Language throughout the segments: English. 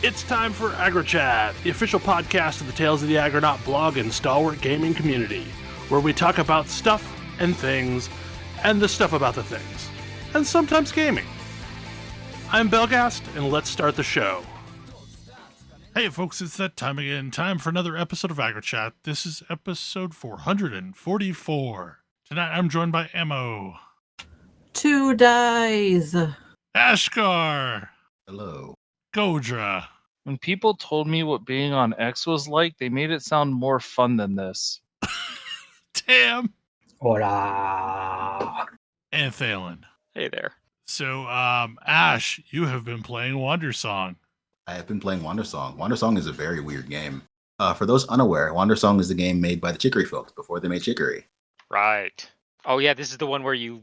It's time for AggroChat, the official podcast of the Tales of the Aggronaut blog and stalwart gaming community, where we talk about stuff and things, and the stuff about the things, and sometimes gaming. I'm Belghast, and let's start the show. Hey folks, it's that time again. Time for another episode of AggroChat. This is episode 444. Tonight I'm joined by Ammo. 2 dies. Ashgar. Hello. Kodra. When people told me what being on X was like, they made it sound more fun than this. Tam. Hola. And Thalen. Hey there. So, Ash, you have been playing Wandersong. I have been playing Wandersong. Wandersong is a very weird game. For those unaware, Wandersong is the game made by the Chicory folks before they made Chicory. Right. Oh yeah, this is the one where you're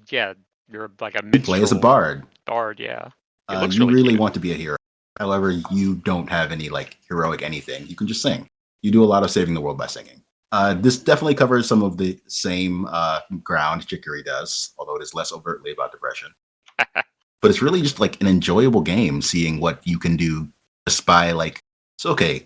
like a You play as a bard. Bard, yeah. It looks You really really cute. want to be a hero. However, you don't have any heroic anything. You can just sing. You do a lot of saving the world by singing. This definitely covers some of the same ground Chicory does, although it is less overtly about depression. But it's really just like an enjoyable game, seeing what you can do just by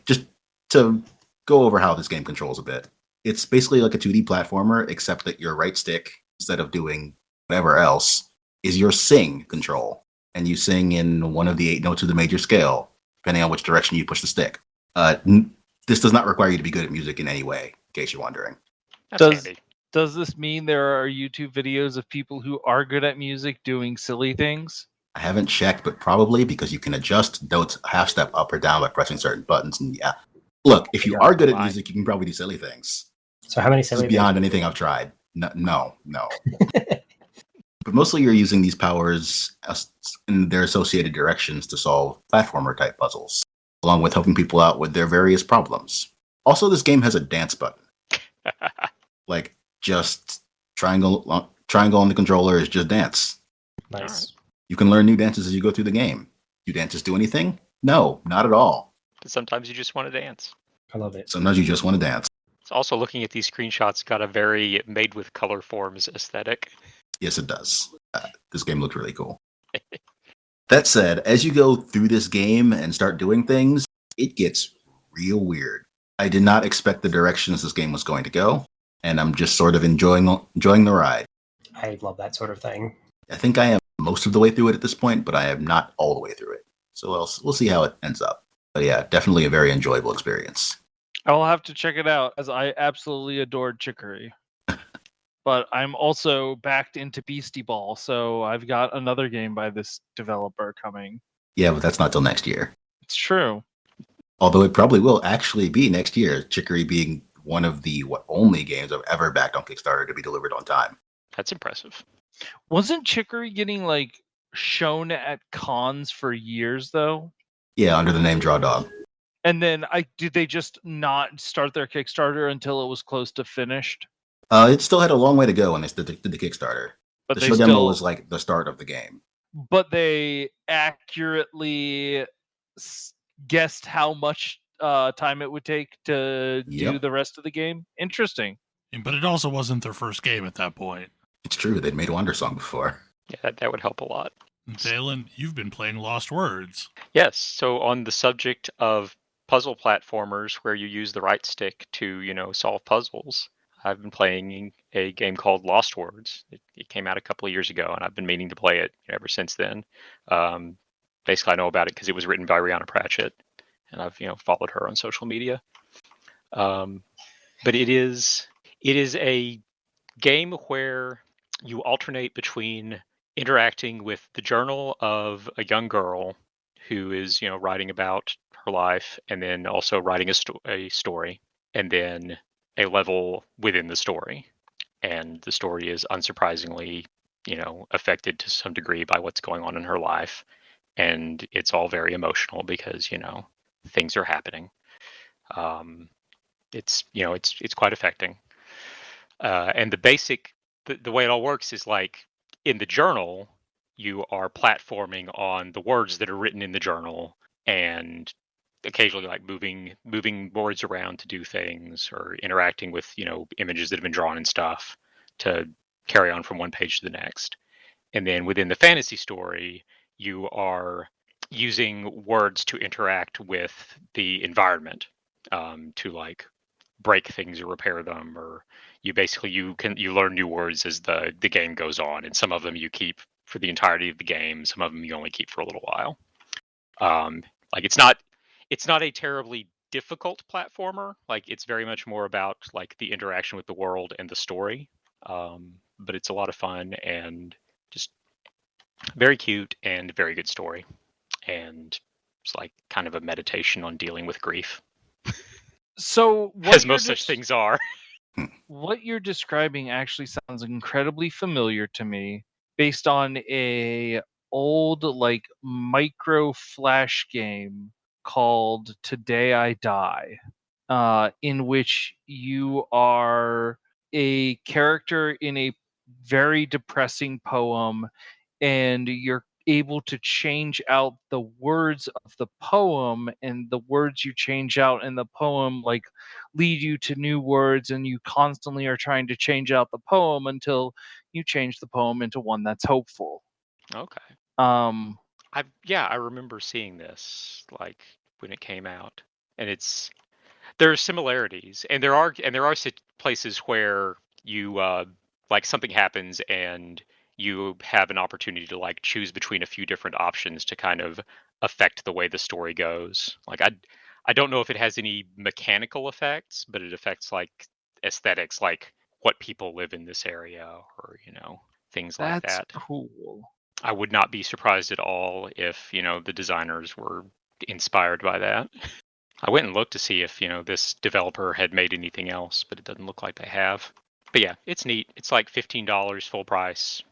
just to go over how this game controls a bit. It's basically like a 2D platformer, except that your right stick, instead of doing whatever else, is your sing control. And you sing in one of the 8 notes of the major scale, depending on which direction you push the stick. This does not require you to be good at music in any way, in case you're wondering. That's handy. Does this mean there are YouTube videos of people who are good at music doing silly things? I haven't checked, but probably because you can adjust notes half step up or down by pressing certain buttons. And yeah, look, if you are good at music, you can probably do silly things. So how many This silly is beyond anything I've tried. No. But mostly you're using these powers in their associated directions to solve platformer-type puzzles, along with helping people out with their various problems. Also, this game has a dance button. Just triangle on the controller is just dance. Nice. You can learn new dances as you go through the game. Do dances do anything? No, not at all. But sometimes you just want to dance. I love it. Sometimes you just want to dance. It's also looking at these screenshots got a very made with color forms aesthetic. Yes, it does. This game looked really cool. That said, as you go through this game and start doing things, it gets real weird. I did not expect the directions this game was going to go, and I'm just sort of enjoying the ride. I love that sort of thing. I think I am most of the way through it at this point, but I am not all the way through it. So we'll see how it ends up. But yeah, definitely a very enjoyable experience. I'll have to check it out, as I absolutely adored Chicory. But I'm also backed into Beastie Ball, so I've got another game by this developer coming. Yeah, but that's not till next year. It's true. Although it probably will actually be next year, Chicory being one of the only games I've ever backed on Kickstarter to be delivered on time. That's impressive. Wasn't Chicory getting shown at cons for years though? Yeah, under the name Draw Dog. And then did they just not start their Kickstarter until it was close to finished? It still had a long way to go when they did the Kickstarter. But The show demo was like the start of the game. But they accurately guessed how much time it would take to do the rest of the game. Interesting. But it also wasn't their first game at that point. It's true, they'd made Wandersong before. Yeah, that would help a lot. Thalen, you've been playing Lost Words. Yes, so on the subject of puzzle platformers where you use the right stick to, solve puzzles, I've been playing a game called Lost Words. It came out a couple of years ago, and I've been meaning to play it ever since then. Basically, I know about it because it was written by Rihanna Pratchett, and I've followed her on social media. But it is a game where you alternate between interacting with the journal of a young girl who is writing about her life, and then also writing a story, and then a level within the story. And the story is unsurprisingly affected to some degree by what's going on in her life, and it's all very emotional because things are happening. It's quite affecting, and the way it all works is in the journal you are platforming on the words that are written in the journal, and occasionally moving words around to do things, or interacting with images that have been drawn and stuff to carry on from one page to the next. And then within the fantasy story, you are using words to interact with the environment, to like break things or repair them, or you learn new words as the game goes on, and some of them you keep for the entirety of the game, some of them you only keep for a little while. Like it's not a terribly difficult platformer. Like it's very much more about like the interaction with the world and the story. But it's a lot of fun and just very cute and very good story. And it's like kind of a meditation on dealing with grief. So as most such things are. What you're describing actually sounds incredibly familiar to me, based on a old like micro flash game called Today I Die, in which you are a character in a very depressing poem, and you're able to change out the words of the poem, and the words you change out in the poem like lead you to new words, and you constantly are trying to change out the poem until you change the poem into one that's hopeful. Okay. I remember seeing this like when it came out, and there are similarities, and there are places where you like something happens and you have an opportunity to like choose between a few different options to kind of affect the way the story goes. Like I don't know if it has any mechanical effects, but it affects like aesthetics, like what people live in this area, or things like that. That's cool. I would not be surprised at all if the designers were inspired by that. I went and looked to see if this developer had made anything else, but it doesn't look like they have. But yeah, it's neat. It's like $15 full price.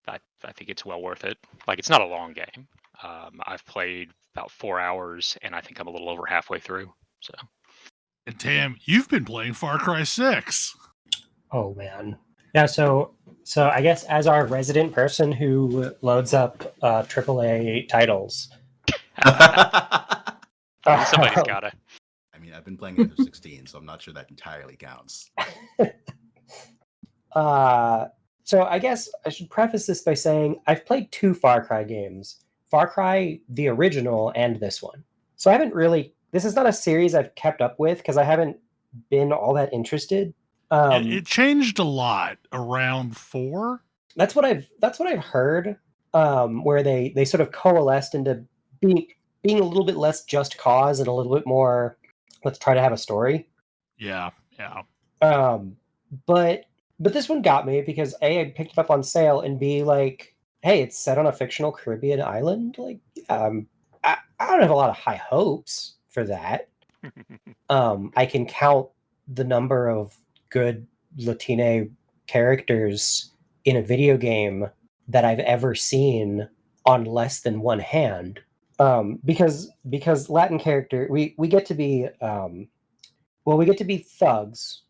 I think it's well worth it. Like, it's not a long game. I've played about 4 hours, and I think I'm a little over halfway through. So. And Tam, you've been playing Far Cry 6. Oh man. Yeah, so I guess as our resident person who loads up AAA titles. Somebody's gotta. I mean, I've been playing under 16, so I'm not sure that entirely counts. So I guess I should preface this by saying I've played 2 Far Cry games. Far Cry, the original, and this one. So I haven't really... This is not a series I've kept up with because I haven't been all that interested. It changed a lot around 4. That's what I've heard. Where they sort of coalesced into being a little bit less just cause and a little bit more, let's try to have a story. Yeah. But this one got me because A, I picked it up on sale, and B, like, hey, it's set on a fictional Caribbean island. Like, I don't have a lot of high hopes for that. I can count the number of good Latine characters in a video game that I've ever seen on less than one hand. Because Latin character, we get to be we get to be thugs,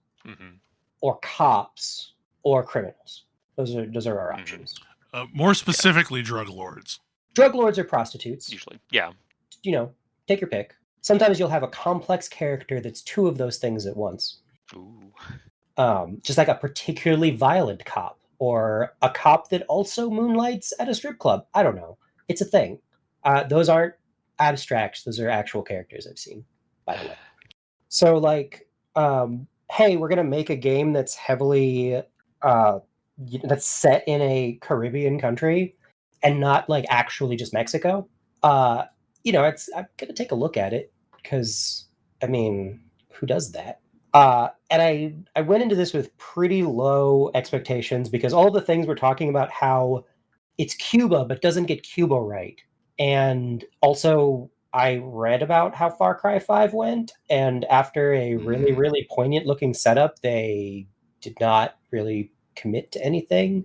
or cops, or criminals. Those are our options. More specifically, drug lords. Drug lords or prostitutes. Usually, yeah. Take your pick. Sometimes you'll have a complex character that's 2 of those things at once. Ooh. Just like a particularly violent cop, or a cop that also moonlights at a strip club. I don't know. It's a thing. Those aren't abstracts. Those are actual characters I've seen, by the way. So, like, hey, we're going to make a game that's heavily... that's set in a Caribbean country and not, like, actually just Mexico. I'm going to take a look at it because, I mean, who does that? And I went into this with pretty low expectations because all the things we're talking about, how it's Cuba but doesn't get Cuba right. And also, I read about how Far Cry 5 went, and after a really, really poignant looking setup, they did not really commit to anything.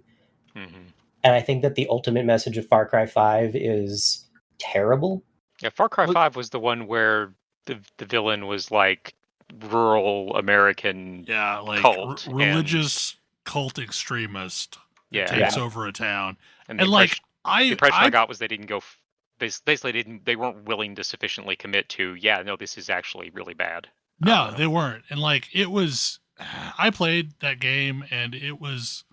And I think that the ultimate message of Far Cry 5 is terrible. Yeah, Far Cry 5 was the one where the villain was like rural American cult. Religious cult extremist takes over a town. And the impression I got was they didn't go... Basically, they weren't willing to sufficiently commit to, this is actually really bad. No, they weren't. And like, it was... I played that game, and it was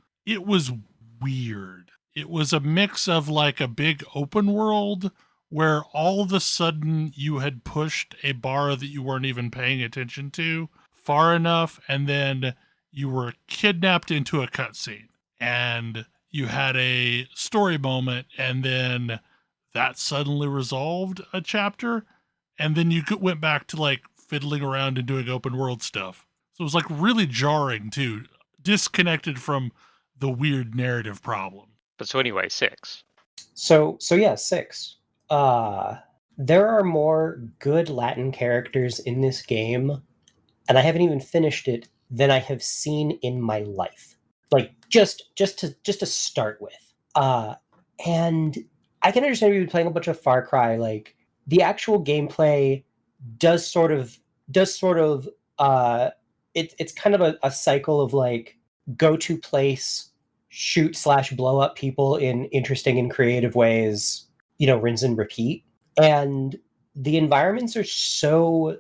weird. It was a mix of like a big open world where all of a sudden you had pushed a bar that you weren't even paying attention to far enough, and then you were kidnapped into a cutscene, and you had a story moment, and then that suddenly resolved a chapter, and then you went back to like fiddling around and doing open world stuff. So it was like really jarring too, disconnected from the weird narrative problem. But so anyway, 6. So yeah, 6. There are more good Latin characters in this game, and I haven't even finished it, than I have seen in my life. Like just to start with. And I can understand you playing a bunch of Far Cry. Like the actual gameplay does sort of it's kind of a cycle of like go to place, shoot / blow up people in interesting and creative ways, rinse and repeat. And the environments are so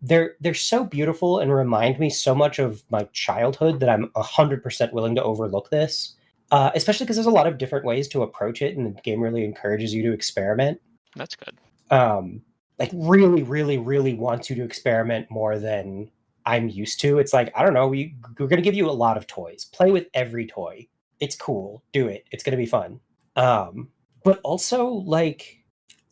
they're so beautiful and remind me so much of my childhood that I'm 100% willing to overlook this. Especially because there's a lot of different ways to approach it, and the game really encourages you to experiment. That's good. Like really, really, really wants you to experiment more than I'm used to. It's like, I don't know, we're going to give you a lot of toys. Play with every toy. It's cool. Do it. It's going to be fun. But also, like,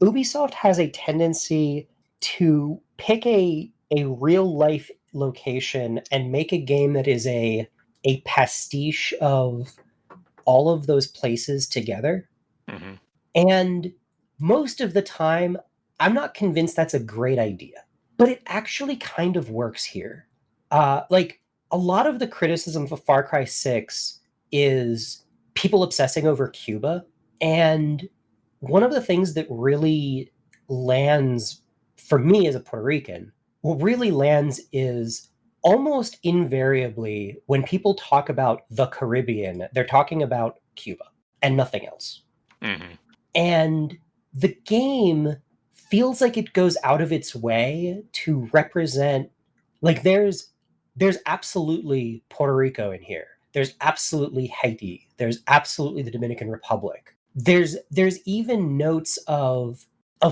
Ubisoft has a tendency to pick a real life location and make a game that is a pastiche of all of those places together. Mm-hmm. And most of the time, I'm not convinced that's a great idea, but it actually kind of works here. Like a lot of the criticism for Far Cry 6 is people obsessing over Cuba. And one of the things that really lands for me as a Puerto Rican, what really lands is almost invariably when people talk about the Caribbean, they're talking about Cuba and nothing else. Mm-hmm. And the game feels like it goes out of its way to represent, like there's absolutely Puerto Rico in here. There's absolutely Haiti. There's absolutely the Dominican Republic. There's even notes of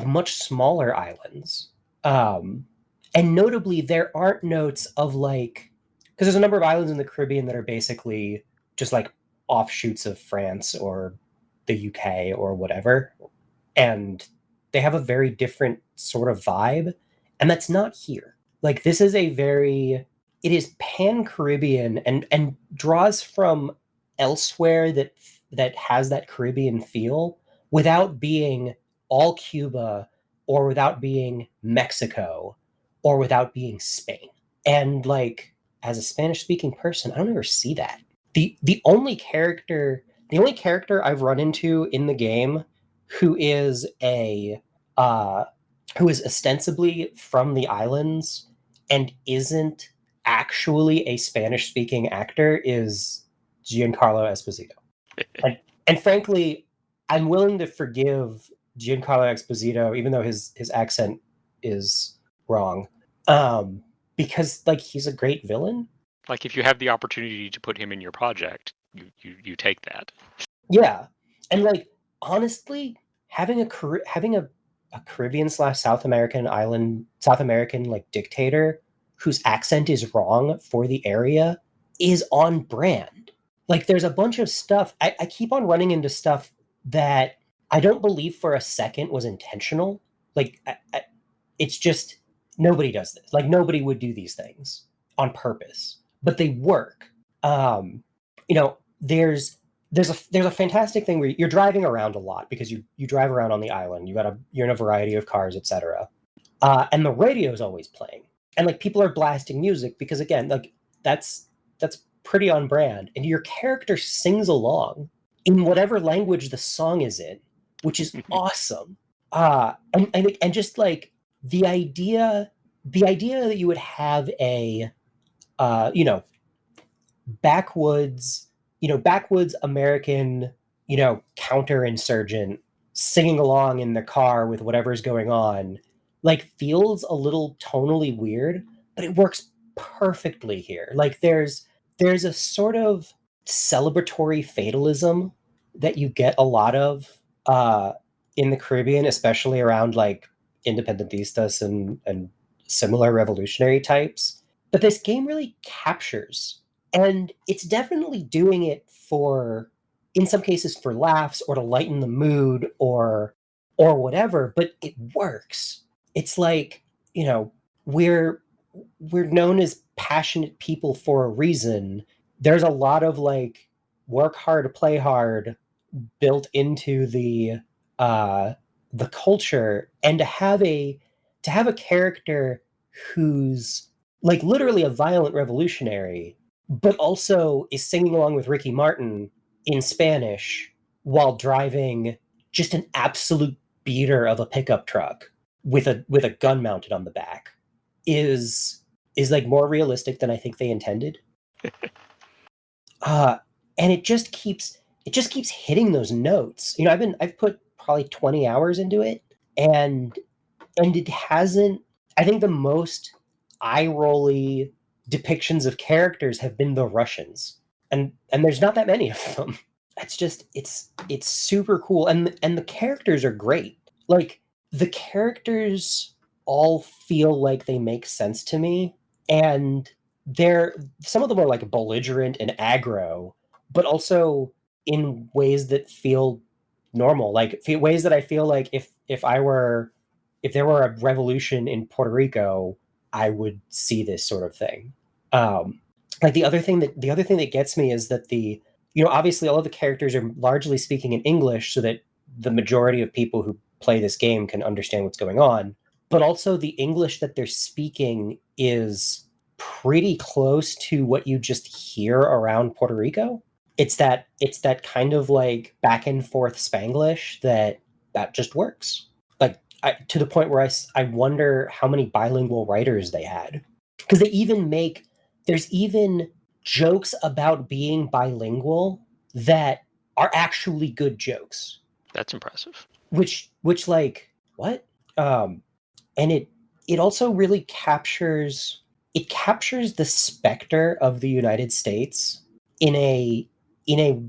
much smaller islands. And notably, there aren't notes of like, because there's a number of islands in the Caribbean that are basically just like offshoots of France or the UK or whatever. And they have a very different sort of vibe. And that's not here. Like this is it is pan-Caribbean and draws from elsewhere that has that Caribbean feel without being all Cuba or without being Mexico or without being Spain. And like as a Spanish-speaking person, I don't ever see that. The only character I've run into in the game who is ostensibly from the islands and isn't actually a Spanish-speaking actor is Giancarlo Esposito. And frankly, I'm willing to forgive Giancarlo Esposito, even though his accent is wrong, because like he's a great villain. Like if you have the opportunity to put him in your project, you take that. Yeah, and like honestly, having a Caribbean / South American like dictator whose accent is wrong for the area is on brand. Like there's a bunch of stuff. I keep on running into stuff that I don't believe for a second was intentional. Like it's just nobody does this. Like nobody would do these things on purpose, but they work. There's a fantastic thing where you're driving around a lot because you drive around on the island. You're in a variety of cars, etc. And the radio is always playing, and like people are blasting music because again, like that's pretty on brand. And your character sings along in whatever language the song is in, which is awesome. And just like the idea that you would have a backwoods American, counterinsurgent singing along in the car with whatever's going on, like feels a little tonally weird, but it works perfectly here. Like there's a sort of celebratory fatalism that you get a lot of in the Caribbean, especially around like independentistas and similar revolutionary types. But this game really captures, and it's definitely doing it for, in some cases, for laughs or to lighten the mood or whatever. But it works. It's like, you know, we're known as passionate people for a reason. There's a lot of like work hard, play hard built into the culture, and to have a character who's like literally a violent revolutionary, but also is singing along with Ricky Martin in Spanish while driving just an absolute beater of a pickup truck with a gun mounted on the back is like more realistic than I think they intended. And it just keeps hitting those notes. You know, I've put probably 20 hours into it, and it hasn't. I think the most eye-rolly depictions of characters have been the Russians, and there's not that many of them. It's just it's super cool, and the characters are great. Like, the characters all feel like they make sense to me, and some of them are like belligerent and aggro, but also in ways that feel normal, like ways that I feel like if there were a revolution in Puerto Rico, I would see this sort of thing. Like the other thing that gets me is that obviously all of the characters are largely speaking in English so that the majority of people who play this game can understand what's going on, but also the English that they're speaking is pretty close to what you just hear around Puerto Rico. It's that kind of like back and forth Spanglish that just works. Like, to the point where I wonder how many bilingual writers they had, because there's even jokes about being bilingual that are actually good jokes. That's impressive. Which like what? And it also really captures the specter of the United States in a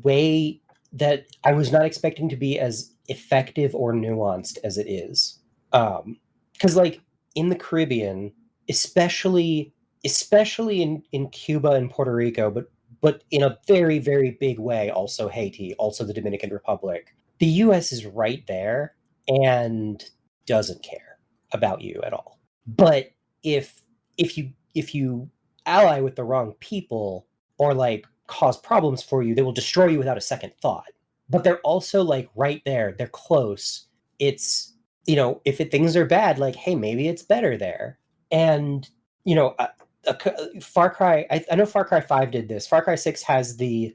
way that I was not expecting to be as effective or nuanced as it is. Because like in the Caribbean, especially in Cuba and Puerto Rico, but in a very, very big way, also Haiti, also the Dominican Republic, the US is right there and doesn't care about you at all. But if you ally with the wrong people or like cause problems for you, they will destroy you without a second thought. But they're also like right there, they're close. It's, if things are bad, like, hey, maybe it's better there. And Far Cry, I know Far Cry 5 did this. Far Cry 6 has the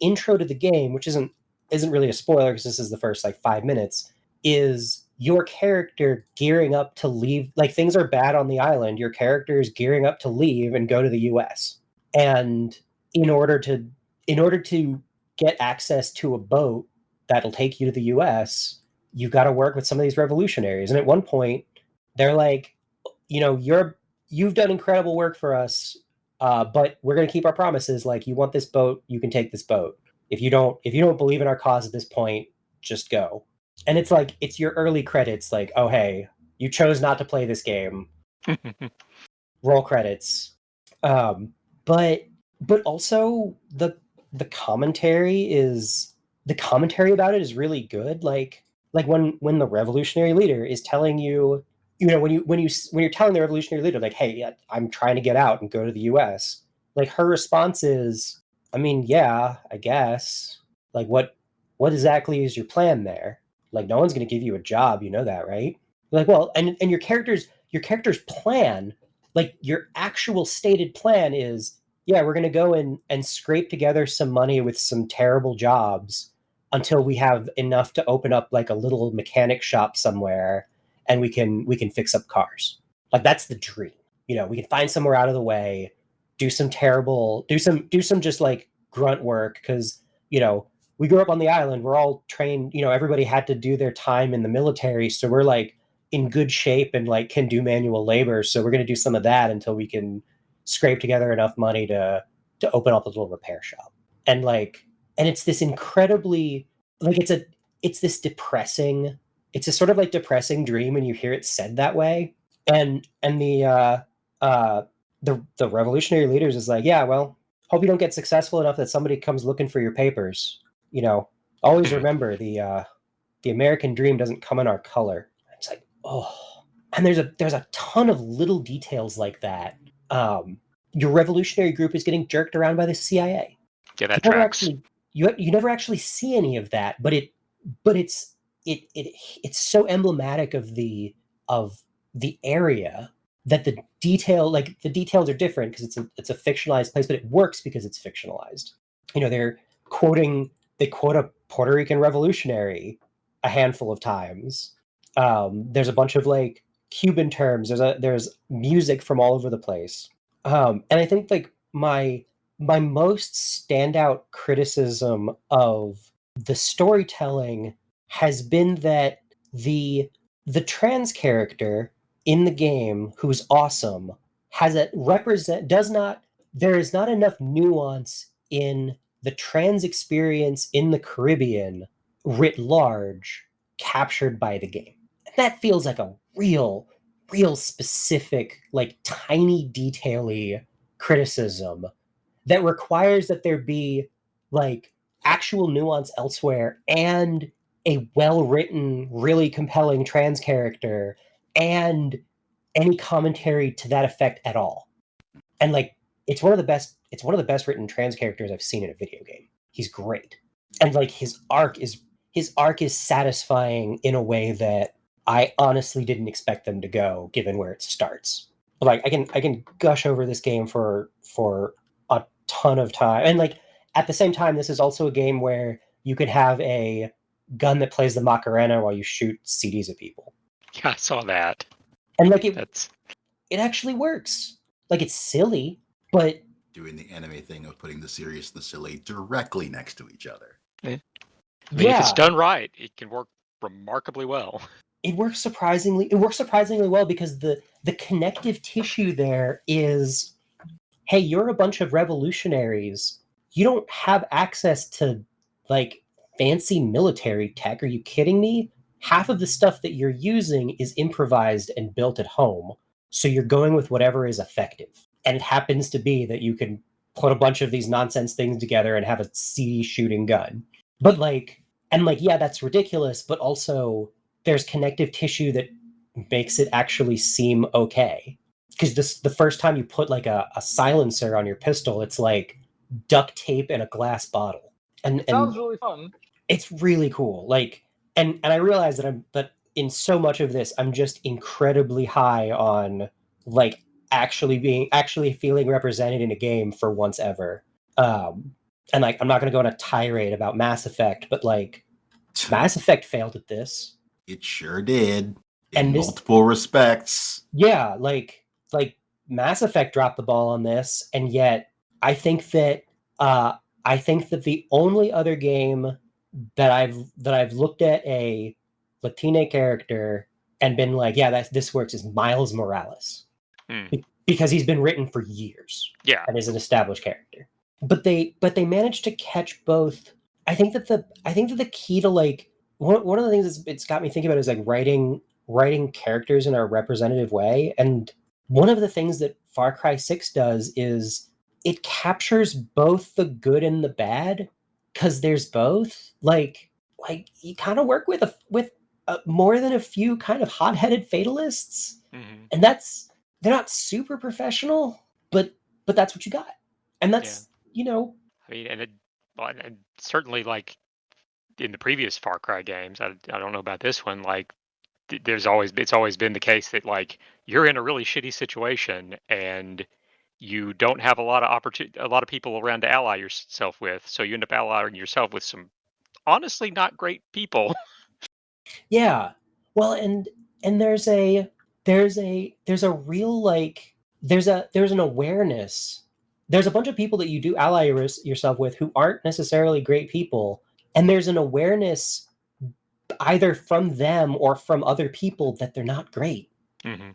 intro to the game, which isn't really a spoiler because this is the first like 5 minutes, is your character gearing up to leave. Like, things are bad on the island, your character is gearing up to leave and go to the US. And in order to get access to a boat that'll take you to the US, you've got to work with some of these revolutionaries. And at one point they're like, you've done incredible work for us, but we're going to keep our promises. Like, you want this boat, you can take this boat. If you don't believe in our cause at this point, just go. And it's like, it's your early credits, like, oh, hey, you chose not to play this game. Roll credits. But also the commentary about it is really good. Like when the revolutionary leader is telling you, when you're telling the revolutionary leader, like, hey, I'm trying to get out and go to the US, like, her response is, I mean, yeah, I guess. Like, what exactly is your plan there? Like, no one's going to give you a job, you know that, right? Like, well, and your character's plan, like, your actual stated plan is, yeah, we're going to go and scrape together some money with some terrible jobs until we have enough to open up like a little mechanic shop somewhere, and we can fix up cars. Like, that's the dream. We can find somewhere out of the way, do some just like grunt work, because we grew up on the island, we're all trained, everybody had to do their time in the military, so we're like in good shape and like can do manual labor, so we're going to do some of that until we can scrape together enough money to open up a little repair shop. And it's this incredibly, like, it's this depressing, it's a sort of like depressing dream, and you hear it said that way. And the revolutionary leaders is like, yeah, well, hope you don't get successful enough that somebody comes looking for your papers. You know, always remember the American dream doesn't come in our color. It's like, oh, and there's a ton of little details like that. Your revolutionary group is getting jerked around by the CIA. Yeah, that tracks. You never actually see any of that, but it's so emblematic of the area that the details are different because it's a fictionalized place, but it works because it's fictionalized. You know, they quote a Puerto Rican revolutionary a handful of times. There's a bunch of like Cuban terms. There's music from all over the place. And I think like my most standout criticism of the storytelling has been that the trans character in the game, who's awesome, there is not enough nuance in the trans experience in the Caribbean writ large captured by the game. And that feels like a real specific, like tiny detaily criticism that requires that there be like actual nuance elsewhere and a well-written, really compelling trans character and any commentary to that effect at all. And like it's one of the best written trans characters I've seen in a video game. He's great. And like his arc is satisfying in a way that I honestly didn't expect them to go, given where it starts. Like I can gush over this game for a ton of time, and like at the same time, this is also a game where you could have a gun that plays the Macarena while you shoot CDs at people. Yeah, I saw that. And like it actually works. Like it's silly, but doing the anime thing of putting the serious and the silly directly next to each other. I mean, if it's done right, it can work remarkably well. It works surprisingly well because the connective tissue there is, hey, you're a bunch of revolutionaries. You don't have access to like fancy military tech. Are you kidding me? Half of the stuff that you're using is improvised and built at home. So you're going with whatever is effective. And it happens to be that you can put a bunch of these nonsense things together and have a CD shooting gun. But yeah, that's ridiculous, but also there's connective tissue that makes it actually seem okay. Because the first time you put like a silencer on your pistol, it's like duct tape in a glass bottle. And sounds really fun. It's really cool. Like, and I realize that in so much of this, I'm just incredibly high on like actually feeling represented in a game for once ever. And like, I'm not going to go on a tirade about Mass Effect, but like, Mass Effect failed at this. It sure did. In multiple respects. Yeah, like Mass Effect dropped the ball on this, and yet I think that the only other game that I've looked at a Latina character and been like, yeah, this works is Miles Morales. Because he's been written for years. Yeah. And is an established character. But they managed to catch both. I think that the key to like one of the things it's got me thinking about is like writing characters in a representative way. And one of the things that Far Cry 6 does is it captures both the good and the bad, because there's both. Like you kind of work with more than a few kind of hot-headed fatalists, and they're not super professional, but that's what you got, and that's I mean, and certainly like in the previous Far Cry games, I don't know about this one. Like, it's always been the case that like you're in a really shitty situation and you don't have a lot of people around to ally yourself with, so you end up allying yourself with some honestly not great people. Yeah, well, and there's a real like there's an awareness. There's a bunch of people that you do ally yourself with who aren't necessarily great people, and there's an awareness either from them or from other people that they're not great.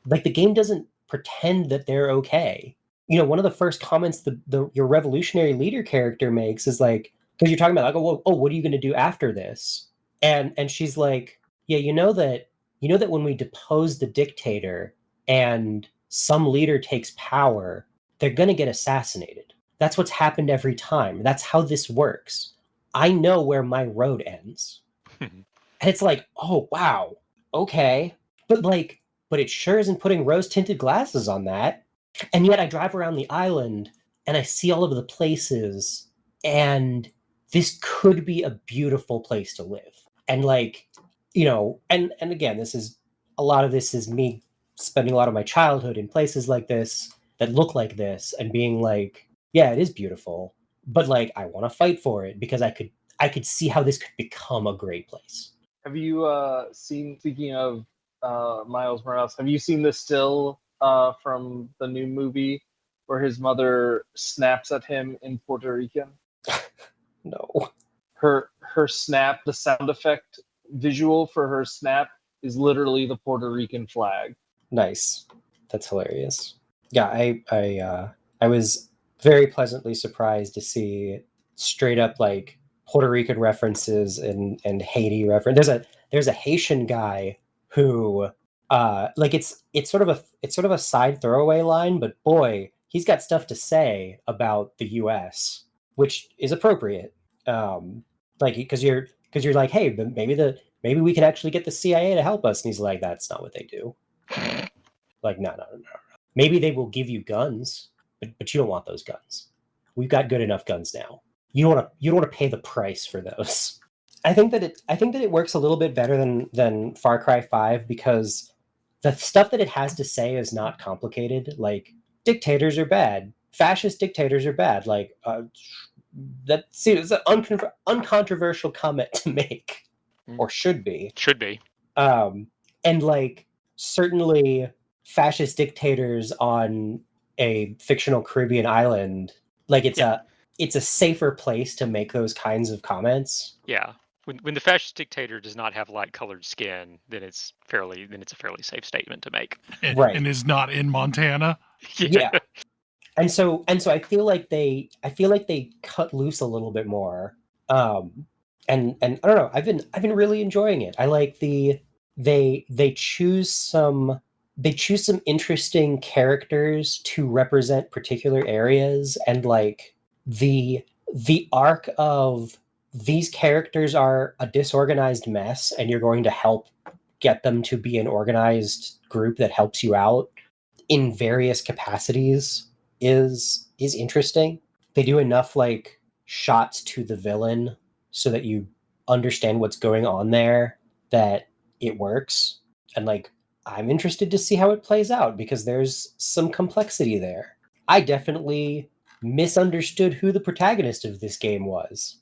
Like the game doesn't pretend that they're okay. One of the first comments your revolutionary leader character makes is like, because you're talking about like, oh, what are you going to do after this? And she's like, yeah, you know that when we depose the dictator and some leader takes power, they're going to get assassinated. That's what's happened every time. That's how this works. I know where my road ends. And it's like, oh, wow. Okay. But it sure isn't putting rose-tinted glasses on that. And yet I drive around the island and I see all of the places, and this could be a beautiful place to live. And like, and again, a lot of this is me spending a lot of my childhood in places like this that look like this and being like, yeah, it is beautiful, but like I want to fight for it because I could see how this could become a great place. Have you seen, speaking of Miles Morales, have you seen the still from the new movie where his mother snaps at him in Puerto Rican? No. Her snap, the sound effect visual for her snap is literally the Puerto Rican flag. Nice. That's hilarious. Yeah, I was very pleasantly surprised to see straight up like Puerto Rican references and Haiti reference. There's a Haitian guy who like it's sort of a side throwaway line, but boy, he's got stuff to say about the US, which is appropriate. Like because you're like, hey, maybe we can actually get the CIA to help us, and he's like, that's not what they do. Like, no. Maybe they will give you guns, but you don't want those guns. We've got good enough guns now. You don't want to pay the price for those. I think that it works a little bit better than Far Cry 5 because the stuff that it has to say is not complicated. Like, dictators are bad. Fascist dictators are bad. Like, it's an uncontroversial comment to make, or should be. Should be. And like, certainly fascist dictators on a fictional Caribbean island, like it's a safer place to make those kinds of comments. Yeah. When the fascist dictator does not have light-colored skin, then it's a fairly safe statement to make. Right. And is not in Montana. Yeah. And so I feel like they cut loose a little bit more. And I don't know, I've been really enjoying it. I like they choose some interesting characters to represent particular areas, and like the arc of these characters are a disorganized mess and you're going to help get them to be an organized group that helps you out in various capacities is interesting. They do enough like shots to the villain so that you understand what's going on there, that it works. And like, I'm interested to see how it plays out because there's some complexity there. I definitely misunderstood who the protagonist of this game was.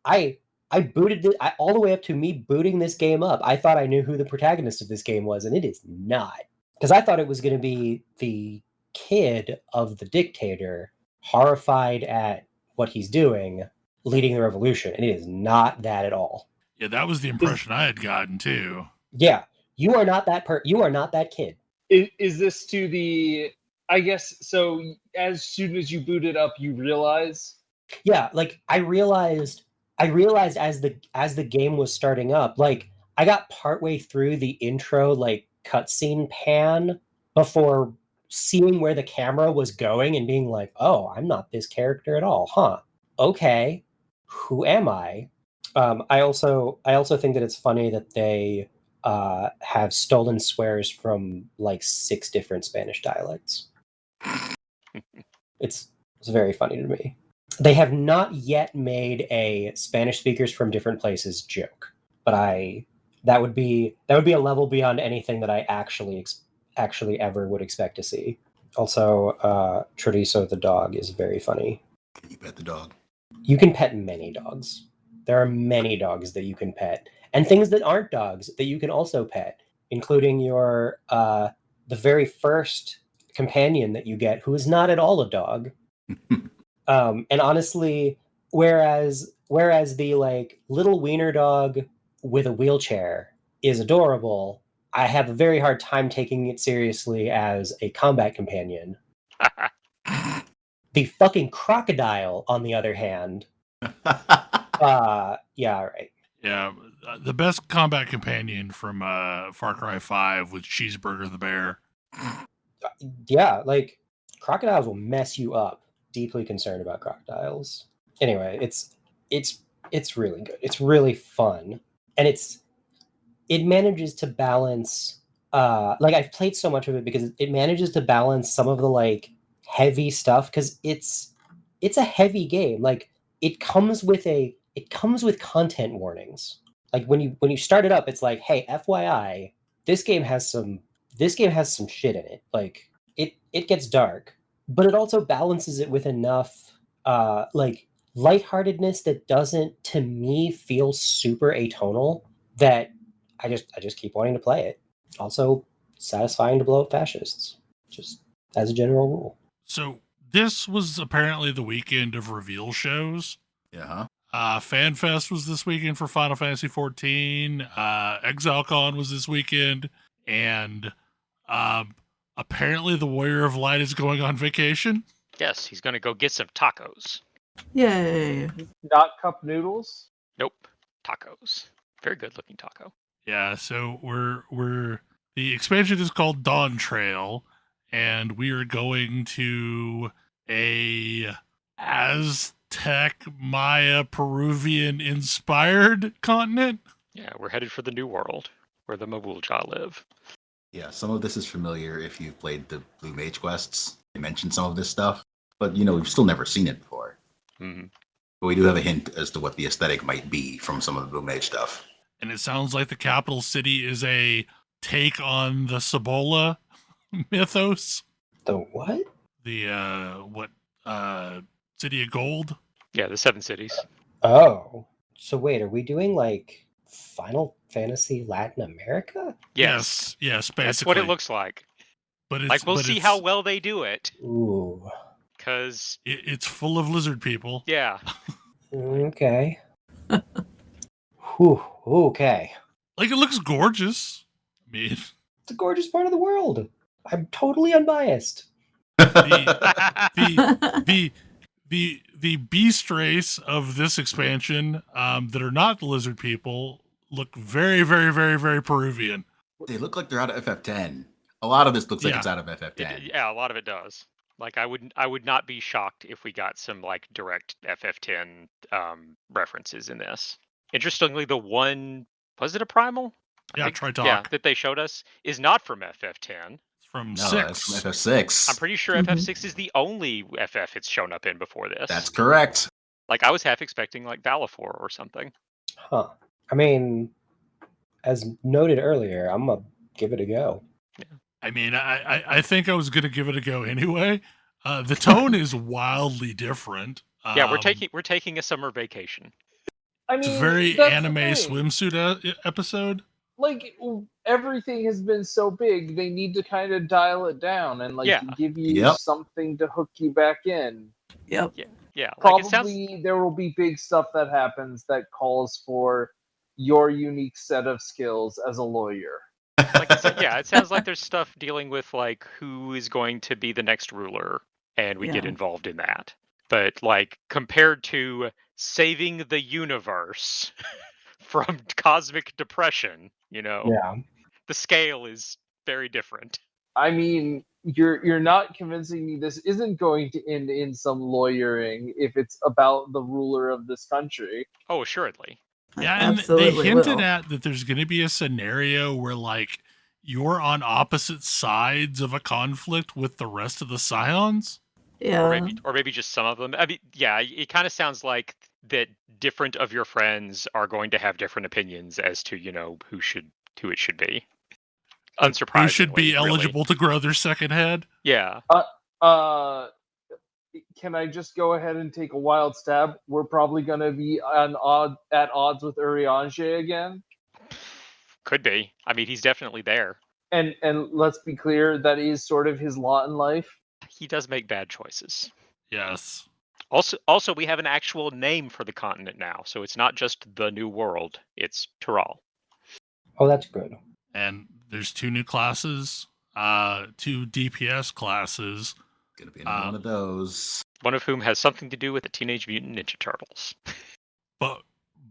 I booted it all the way up to me booting this game up. I thought I knew who the protagonist of this game was, and it is not. Because I thought it was going to be the kid of the dictator, horrified at what he's doing, leading the revolution, and it is not that at all. Yeah, that was the impression I had gotten too. Yeah, you are not that you are not that kid. Is this to the? I guess so. As soon as you boot it up, you realize. Yeah, like I realized as the game was starting up, like I got partway through the intro like cutscene pan before seeing where the camera was going and being like, oh, I'm not this character at all, huh? Okay, who am I? I also think that it's funny that they have stolen swears from like 6 different Spanish dialects. It's very funny to me. They have not yet made a Spanish speakers from different places joke, but that would be a level beyond anything that I actually ever would expect to see. Also, Chorizo the dog is very funny. Can you pet the dog? You can pet many dogs. There are many dogs that you can pet, and things that aren't dogs that you can also pet, including your the very first companion that you get, who is not at all a dog. And honestly, whereas the like little wiener dog with a wheelchair is adorable, I have a very hard time taking it seriously as a combat companion. The fucking crocodile, on the other hand, Yeah, right. Yeah, the best combat companion from Far Cry 5 was Cheeseburger the Bear. Yeah, like crocodiles will mess you up. Deeply concerned about crocodiles. Anyway, it's really good. It's really fun, and it manages to balance. Like I've played so much of it because it manages to balance some of the like heavy stuff because it's a heavy game. Like it comes with content warnings. Like when you start it up, it's like, hey, FYI, this game has some shit in it. Like it gets dark, but it also balances it with enough like lightheartedness that doesn't, to me, feel super atonal that I just keep wanting to play it. Also satisfying to blow up fascists, just as a general rule. So this was apparently the weekend of reveal shows. Yeah. FanFest was this weekend for Final Fantasy 14. ExileCon was this weekend, and apparently the Warrior of Light is going on vacation. Yes, he's going to go get some tacos. Yay. Not cup noodles. Nope, tacos. Very good looking taco. Yeah, so we're the expansion is called Dawntrail, and we are going to a Aztec, Maya, Peruvian inspired continent. Yeah, we're headed for the New World, where the Mabulja live. Yeah, some of this is familiar if you've played the Blue Mage quests. They mentioned some of this stuff, but we've still never seen it before. Mm-hmm. But we do have a hint as to what the aesthetic might be from some of the Blue Mage stuff. And it sounds like the capital city is a take on the Cibola mythos. The what? The City of Gold? Yeah, the 7 cities. Oh, so wait, are we doing like Final Fantasy Latin America? Yes, basically. That's what it looks like. But it's, like, we'll see how well they do it. Ooh. Because it's full of lizard people. Yeah. Okay. Whew, okay. Like, it looks gorgeous. I mean, it's a gorgeous part of the world. I'm totally unbiased. The beast race of this expansion that are not the lizard people look very, very, very, very Peruvian. They look like they're out of FF10. A lot of this looks like it's out of FF10. Yeah, a lot of it does. Like, I would not be shocked if we got some like direct FF10 references in this. Interestingly, the one, was it a primal? Yeah, Tritalk. Yeah, that they showed us is not from FF10. It's from No, 6. that's from FF6. I'm pretty sure FF6 is the only FF it's shown up in before this. That's correct. Like, I was half expecting like Valifor or something. Huh. I mean, as noted earlier, I'm gonna give it a go. Yeah. I mean, I think I was gonna give it a go anyway. The tone is wildly different. Yeah, we're taking a summer vacation. I mean, It's a very that's anime the thing. swimsuit episode. Like, everything has been so big, they need to kind of dial it down and give you something to hook you back in. Yep. Yeah. Probably there will be big stuff that happens that calls for your unique set of skills as a lawyer. Like I said, it sounds like there's stuff dealing with like who is going to be the next ruler, and we get involved in that. But like compared to saving the universe from cosmic depression, the scale is very different. I mean, you're not convincing me this isn't going to end in some lawyering if it's about the ruler of this country. Oh, assuredly. Yeah, and they hinted at that there's going to be a scenario where, like, you're on opposite sides of a conflict with the rest of the Scions. Yeah. Or maybe just some of them. I mean, yeah, it kind of sounds like that different of your friends are going to have different opinions as to, who it should be. Unsurprisingly. Who should be eligible to grow their second head? Yeah. Can I just go ahead and take a wild stab? We're probably going to be at odds with Urianger again. Could be. I mean, he's definitely there. And let's be clear, that is sort of his lot in life. He does make bad choices. Yes. Also, we have an actual name for the continent now, so it's not just the New World. It's Tural. Oh, that's good. And there's 2 new classes, 2 DPS classes. Gonna be another one of those. One of whom has something to do with the Teenage Mutant Ninja Turtles. But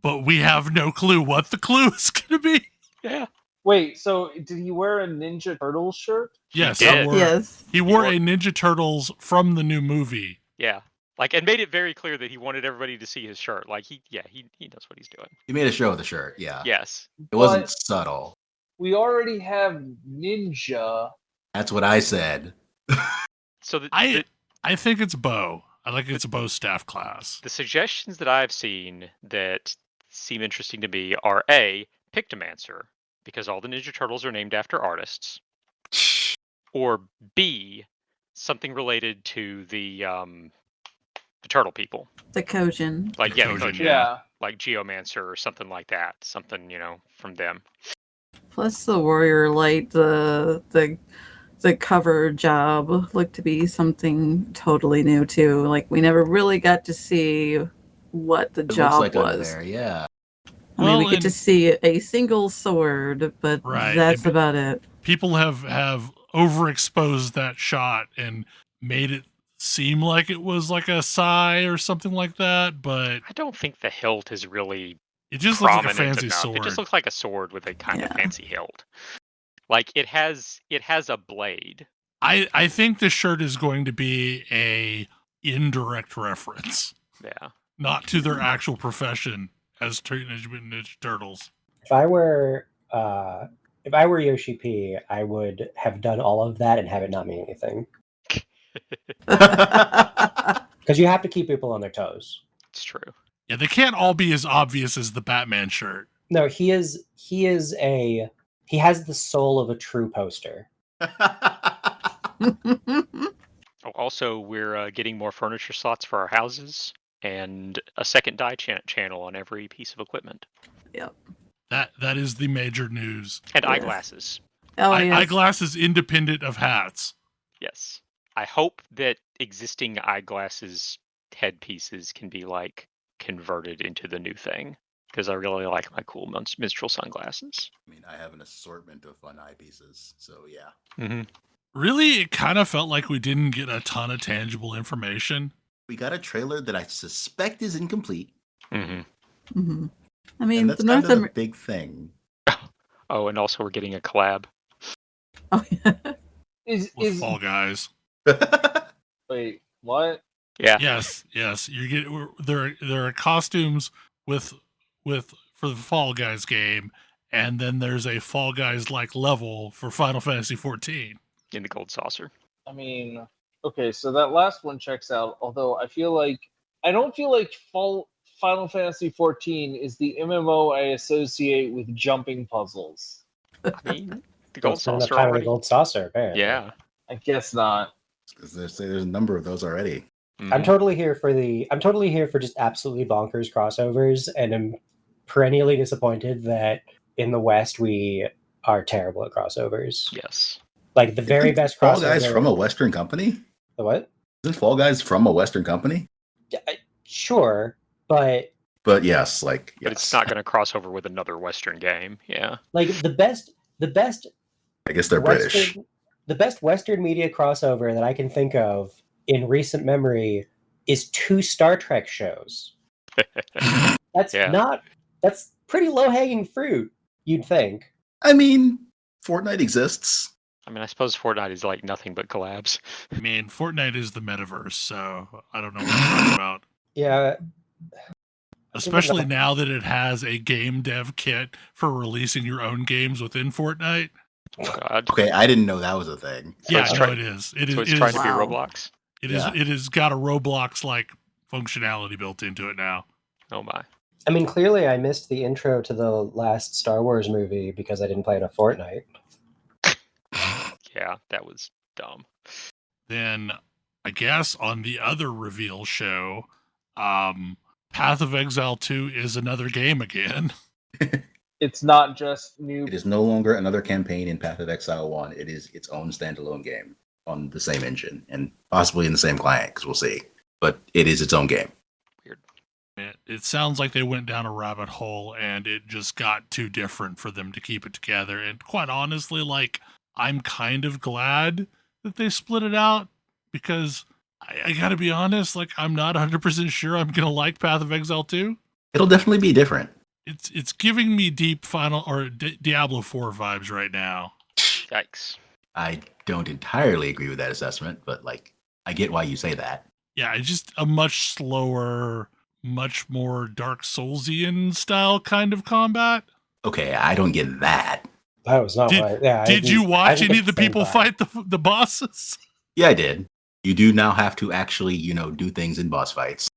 but we have no clue what the clue is going to be. Yeah. Wait, so did he wear a Ninja Turtle shirt? Yes, did. Yes. He wore a Ninja Turtles from the new movie. Yeah. Like, and made it very clear that he wanted everybody to see his shirt. Like, he knows what he's doing. He made a show of the shirt. Yeah. Yes. It wasn't But subtle. we already have Ninja. That's what I said. So I think it's Bo. I like it's a Bo staff class. the suggestions that I've seen that seem interesting to me are A, Pictomancer, because all the Ninja Turtles are named after artists. Or B, something related to the turtle people. The Kojin. Like, The yeah, Kojin, Kojin, Yeah. like Geomancer or something like that. Something, from them. Plus the Warrior Light, the cover job looked to be something totally new too. Like we never really got to see what the It job looks like under was. there, yeah. I mean, we Well, get to and- see a single sword, but Right, that's and- about it. People have overexposed that shot and made it seem like it was like a sai or something like that, but I don't think the hilt is really it just looks like a prominent fancy enough. sword. It just looks like a sword with a kind of Yeah. fancy hilt. Like it has a blade. I think the shirt is going to be a indirect reference, Yeah. not to their actual profession as Teenage Mutant Ninja Turtles. If I were Yoshi P, I would have done all of that and have it not mean anything. Because you have to keep people on their toes. It's true. Yeah, they can't all be as obvious as the Batman shirt. No, he has the soul of a true poster. Oh, also, we're getting more furniture slots for our houses and a second die channel on every piece of equipment. That is the major news. And Yes. eyeglasses. Oh, yes. Eyeglasses independent of hats. Yes. I hope that existing eyeglasses headpieces can be like converted into the new thing. Because I really like my cool minstrel sunglasses. I mean, I have an assortment of fun eyepieces, so yeah. Mm-hmm. Really, it kind of felt like we didn't get a ton of tangible information. We got a trailer that I suspect is incomplete, Mm-hmm. hmm I mean, and that's the kind North of a Amer- big thing. Oh, and also we're getting a collab. Oh, yeah. Is With Fall Guys. wait, what? Yeah. Yes. You get there are costumes with for the Fall Guys game, and then there's a Fall Guys like level for Final Fantasy 14. In the gold saucer. I mean, okay, so that last one checks out. Although I don't feel like Final Fantasy 14 is the MMO I associate with jumping puzzles. I mean, the Don't gold spend enough saucer time with already. the gold saucer, apparently. Yeah. I guess not. Because there's a number of those already. I'm totally here for just absolutely bonkers crossovers, and I'm perennially disappointed that in the West we are terrible at crossovers. Yes. Like the very Isn't best Fall crossover. Guys from a Western company? The what? Isn't Fall Guys from a Western company? Sure, but But yes, like But it's not going to cross over with another Western game. Yeah. like the best I guess they're British. the best Western media crossover that I can think of in recent memory is 2 Star Trek shows. That's Yeah. that's pretty low hanging fruit, you'd think. I mean, Fortnite exists. I mean, I suppose Fortnite is like nothing but collabs. I mean, Fortnite is the metaverse, so I don't know what you're talking about. Yeah, Especially now that it has a game dev kit for releasing your own games within Fortnite. Oh, God. Okay, I didn't know that was a thing. So Yeah, it's no, try- it is. It is. So it's it trying is. to be Wow. Roblox. It Yeah. is. It has got a Roblox like functionality built into it now. Oh, my. I mean, clearly I missed the intro to the last Star Wars movie because I didn't play enough Fortnite. Yeah, that was dumb. Then I guess on the other reveal show, Path of Exile 2 is another game again. It's not just new. It is no longer another campaign in Path of Exile 1. It is its own standalone game on the same engine and possibly in the same client, because we'll see. But it is its own game. It sounds like they went down a rabbit hole and it just got too different for them to keep it together. And quite honestly, like, I'm kind of glad that they split it out because I gotta be honest, like, I'm not 100% sure I'm gonna like Path of Exile 2. It'll definitely be different. It's giving me deep Final or Diablo 4 vibes right now. Yikes. I don't entirely agree with that assessment, but like I get why you say that. Yeah, it's just a much slower, much more Dark Soulsian style kind of combat. Okay, I don't get that. That was not right. Yeah. Did you watch I any get of the the same people vibe. fight the bosses? Yeah, I did. You do now have to actually, do things in boss fights.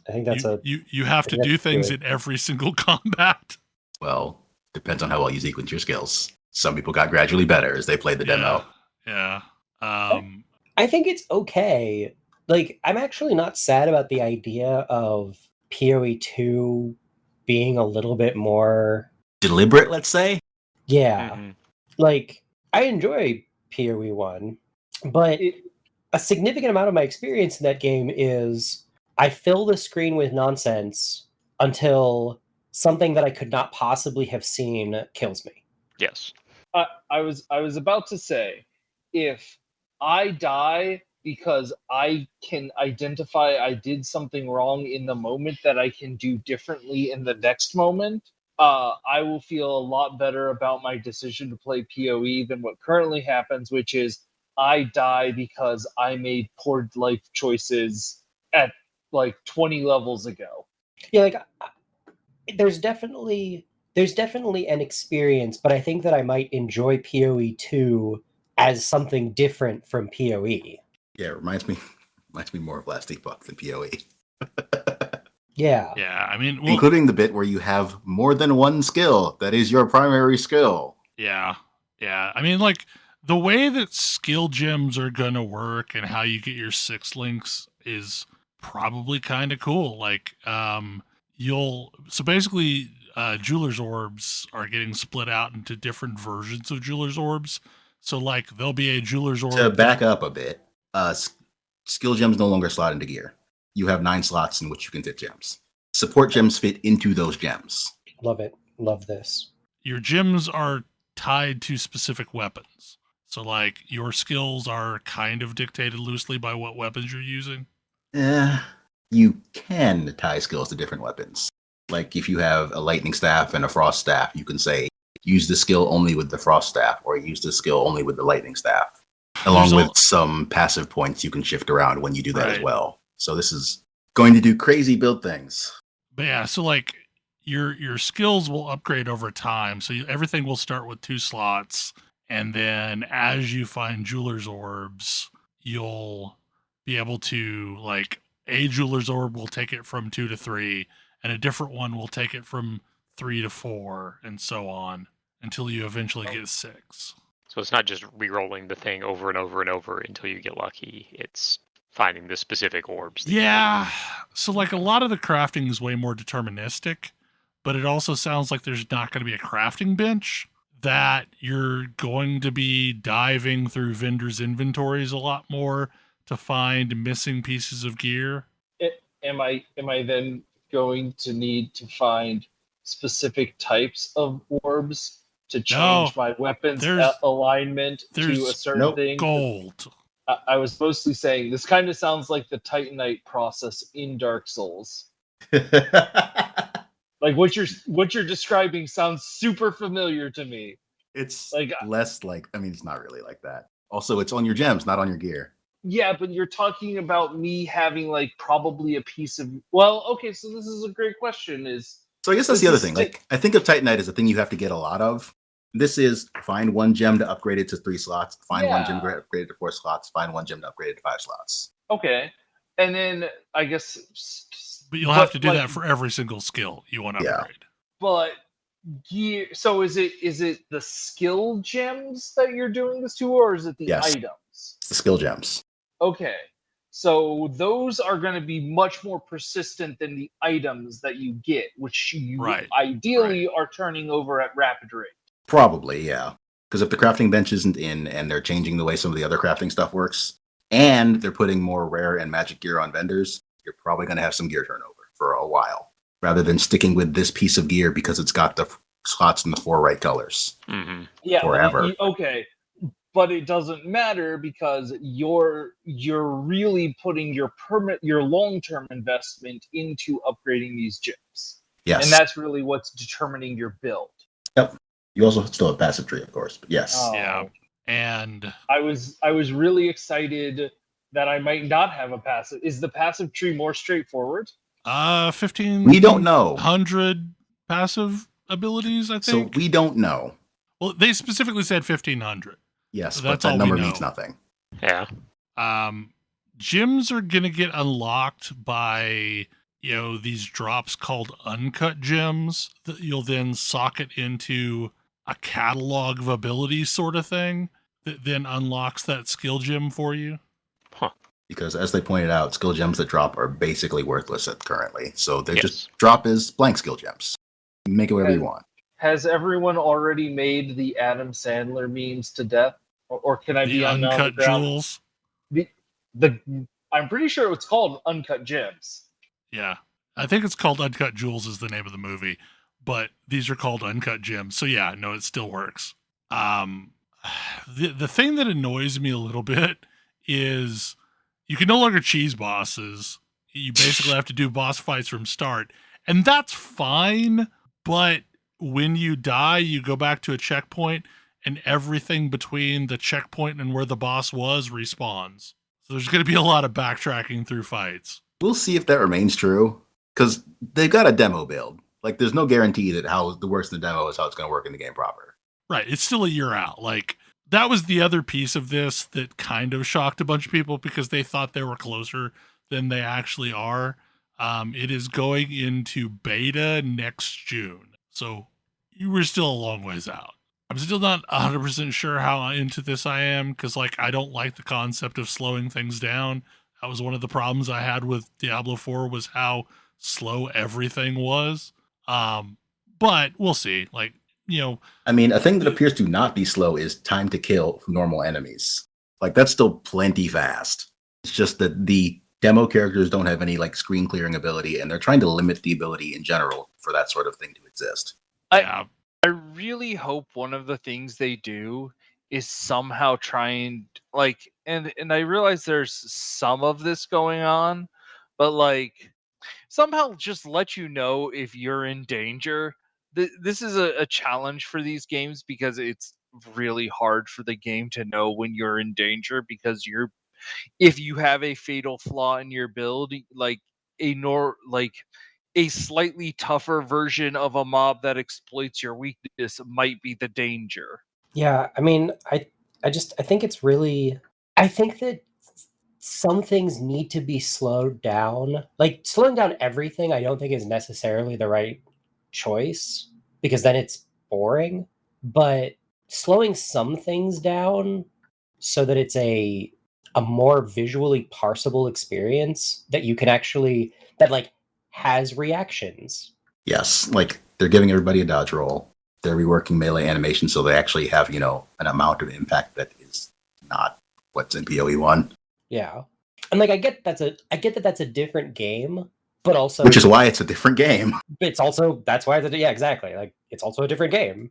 I think that's You have to do things in every single combat. Well, depends on how well you sequence your skills. Some people got gradually better as they played the demo. Yeah. I think it's okay. Like, I'm actually not sad about the idea of PoE 2 being a little bit more Deliberate, let's say. Yeah. Mhm. Like, I enjoy PoE 1, but a significant amount of my experience in that game is I fill the screen with nonsense until something that I could not possibly have seen kills me. Yes. I was about to say, if I die because I can identify I did something wrong in the moment that I can do differently in the next moment, I will feel a lot better about my decision to play PoE than what currently happens, which is I die because I made poor life choices at like 20 levels ago. Yeah, like there's definitely an experience, but I think that I might enjoy PoE 2 as something different from PoE. Yeah, it reminds me more of Last Epoch than PoE. Yeah. Yeah, I mean, including the bit where you have more than one skill that is your primary skill. Yeah. I mean, like the way that skill gems are gonna work and how you get your 6 links is probably kind of cool. Like, basically jeweler's orbs are getting split out into different versions of jeweler's orbs. So like there'll be a jeweler's orb. To back up a bit, skill gems no longer slot into gear. You have 9 slots in which you can fit gems. Support gems fit into those gems. Love it. Love this. Your gems are tied to specific weapons. So like your skills are kind of dictated loosely by what weapons you're using. You can tie skills to different weapons. Like if you have a lightning staff and a frost staff, you can say use the skill only with the frost staff or use the skill only with the lightning staff. Along with some passive points you can shift around when you do that as well. So this is going to do crazy build things. But yeah, so like your skills will upgrade over time. So everything will start with 2 slots. And then as you find jeweler's orbs, you'll be able to, like, a jeweler's orb will take it from 2 to 3, and a different one will take it from 3 to 4, and so on, until you eventually get 6. So it's not just re-rolling the thing over and over and over until you get lucky. It's finding the specific orbs. Yeah. So like a lot of the crafting is way more deterministic, but it also sounds like there's not going to be a crafting bench, that you're going to be diving through vendors' inventories a lot more to find missing pieces of gear. Am I then going to need to find specific types of orbs to change my weapons alignment to a certain thing? Gold. I was mostly saying this kind of sounds like the Titanite process in Dark Souls. Like what you're describing sounds super familiar to me. It's like less like, I mean, it's not really like that. Also, it's on your gems, not on your gear. Yeah, but you're talking about me having like probably a piece of. Well, okay, so this is a great question. So I guess that's the other thing. Like, I think of Titanite as a thing you have to get a lot of. This is find one gem to upgrade it to 3 slots. Find one gem to upgrade it to 4 slots. Find one gem to upgrade it to 5 slots. Okay, and then I guess. But you'll have to do that for every single skill you want to upgrade. But gear. So is it the skill gems that you're doing this to, or is it the items? It's the skill gems. Okay, so those are going to be much more persistent than the items that you get, which you ideally are turning over at rapid rate. Probably, yeah. Because if the crafting bench isn't in and they're changing the way some of the other crafting stuff works, and they're putting more rare and magic gear on vendors, you're probably going to have some gear turnover for a while, rather than sticking with this piece of gear because it's got the slots in the 4 right colors. Mm-hmm. Yeah, forever. Okay, but it doesn't matter because you're really putting your long-term investment into upgrading these gems. Yes. And that's really what's determining your build. Yep. You also still have passive tree, of course, but yes. Oh. Yeah. And I was really excited that I might not have a passive. Is the passive tree more straightforward? 15. We don't know. 100 passive abilities, I So think. we don't know. Well, they specifically said 1500. Yes, So but that's that all we number know. means nothing. Yeah. Gyms are gonna get unlocked by these drops called uncut gems that you'll then socket into a catalog of abilities sort of thing that then unlocks that skill gem for you. Huh. Because as they pointed out, skill gems that drop are basically worthless currently. So they Yes. just drop as blank skill gems. Make it whatever you want. Has everyone already made the Adam Sandler memes to death? Or can I The be on the uncut ground? jewels. I'm pretty sure it's called Uncut Gems. Yeah. I think it's called Uncut Jewels is the name of the movie, but these are called Uncut Gems. So yeah, no, it still works. The thing that annoys me a little bit is you can no longer cheese bosses. You basically have to do boss fights from start, and that's fine, but when you die, you go back to a checkpoint and everything between the checkpoint and where the boss was respawns. So there's going to be a lot of backtracking through fights. We'll see if that remains true, because they've got a demo build. Like, there's no guarantee that how the works in the demo is how it's going to work in the game proper. Right. It's still a year out. Like, that was the other piece of this that kind of shocked a bunch of people because they thought they were closer than they actually are. It is going into beta next June. So you were still a long ways out. I'm still not 100% sure how into this I am because, like, I don't like the concept of slowing things down. That was one of the problems I had with Diablo 4 was how slow everything was. But we'll see. Like, I mean, a thing that appears to not be slow is time to kill normal enemies. Like, that's still plenty fast. It's just that the demo characters don't have any, like, screen clearing ability, and they're trying to limit the ability in general for that sort of thing to exist. yeah. I really hope one of the things they do is somehow try and and I realize there's some of this going on, but like somehow just let you know if you're in danger. This is a challenge for these games because it's really hard for the game to know when you're in danger because if you have a fatal flaw in your build, like a slightly tougher version of a mob that exploits your weakness might be the danger. Yeah, I mean, I think it's really, I think that some things need to be slowed down. Like, slowing down everything, I don't think is necessarily the right choice because then it's boring. But slowing some things down so that it's a more visually parsable experience that you can actually, that like has reactions. Yes, like, they're giving everybody a dodge roll. They're reworking melee animation so they actually have, an amount of impact that is not what's in PoE 1. Yeah. And like I get that that's a different game, but also Which is why it's a different game. it's also that's why it's yeah, exactly. Like it's also a different game.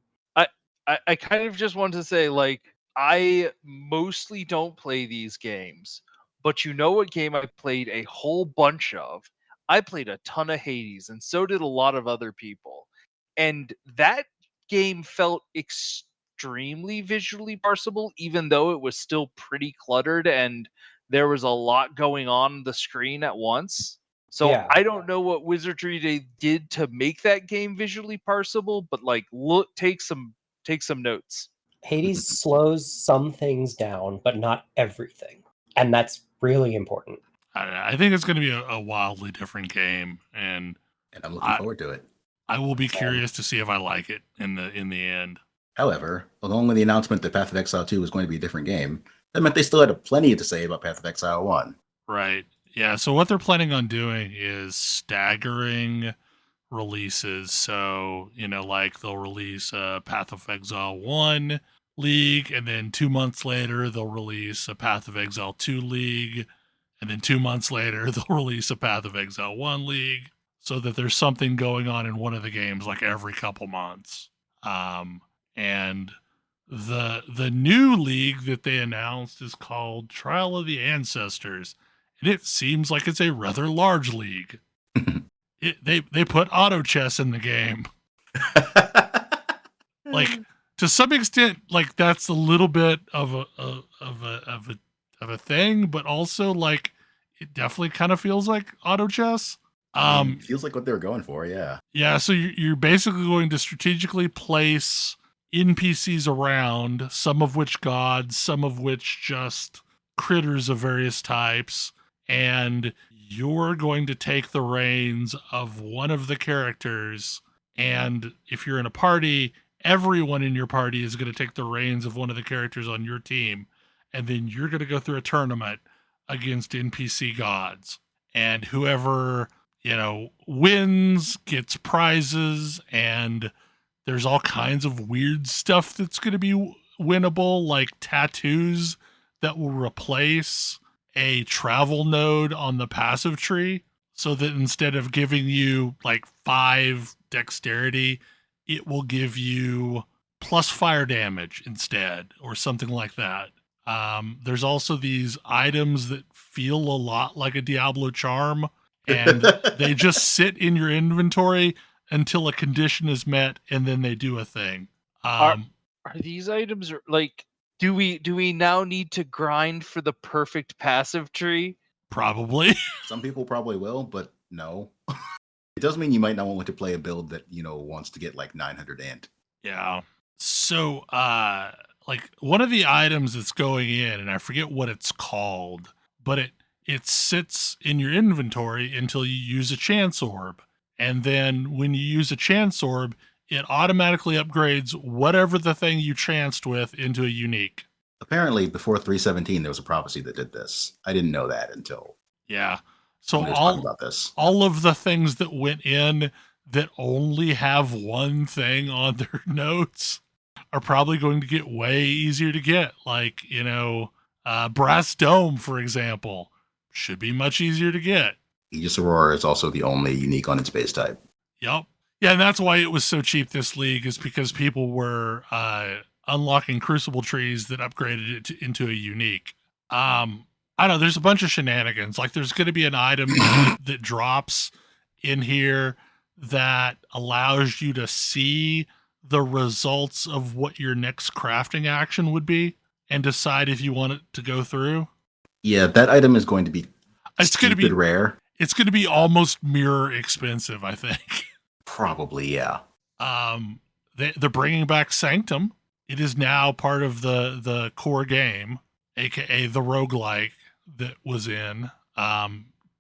I kind of just want to say, like, I mostly don't play these games, but you know what game I played a whole bunch of? I played a ton of Hades, and so did a lot of other people. And that game felt extremely visually parsable, even though it was still pretty cluttered and there was a lot going on the screen at once. So Yeah. I don't know what wizardry they did to make that game visually parsable, but like take some notes. Hades slows some things down, but not everything. And that's really important. I think it's going to be a wildly different game, and I'm looking forward to it. I will be curious to see if I like it in the end. However, along with the announcement that Path of Exile 2 was going to be a different game, that meant they still had plenty to say about Path of Exile 1. Right. Yeah, so what they're planning on doing is staggering releases. So, like they'll release a Path of Exile 1 League, and then 2 months later, they'll release a Path of Exile 2 League, and then 2 months later, they'll release a Path of Exile 1 League, so that there's something going on in one of the games like every couple months. And the new league that they announced is called Trial of the Ancestors, and it seems like it's a rather large league. They put auto chess in the game. Like, to some extent, like that's a little bit of a thing, but also like it definitely kind of feels like auto chess. It feels like what they were going for, yeah. Yeah, so you're basically going to strategically place NPCs around, some of which gods, some of which just critters of various types, and you're going to take the reins of one of the characters. And if you're in a party, everyone in your party is going to take the reins of one of the characters on your team, and then you're going to go through a tournament against NPC gods. And whoever wins gets prizes, and there's all kinds of weird stuff that's going to be winnable, like tattoos that will replace a travel node on the passive tree, so that instead of giving you like 5 dexterity, it will give you plus fire damage instead, or something like that. There's also these items that feel a lot like a Diablo charm, and they just sit in your inventory until a condition is met, and then they do a thing. Are these items like? Do we now need to grind for the perfect passive tree? Probably. Some people probably will, but no. It does mean you might not want to play a build that wants to get like 900 int. Yeah. So, like one of the items that's going in, and I forget what it's called, but it sits in your inventory until you use a chance orb. And then when you use a chance orb, it automatically upgrades whatever the thing you chanced with into a unique. Apparently, before 3.17, there was a prophecy that did this. I didn't know that until So we were talking about this. All of the things that went in that only have one thing on their notes are probably going to get way easier to get. Like, Brass Dome, for example, should be much easier to get. Aegis Aurora is also the only unique on its base type. Yep. Yeah, and that's why it was so cheap this league, is because people were unlocking Crucible trees that upgraded it into a unique. I don't know, there's a bunch of shenanigans. Like, there's going to be an item that drops in here that allows you to see the results of what your next crafting action would be and decide if you want it to go through. Yeah, that item is going to be rare. It's going to be almost mirror expensive, I think. Probably, yeah. They're bringing back Sanctum. It is now part of the core game, aka the roguelike that was in.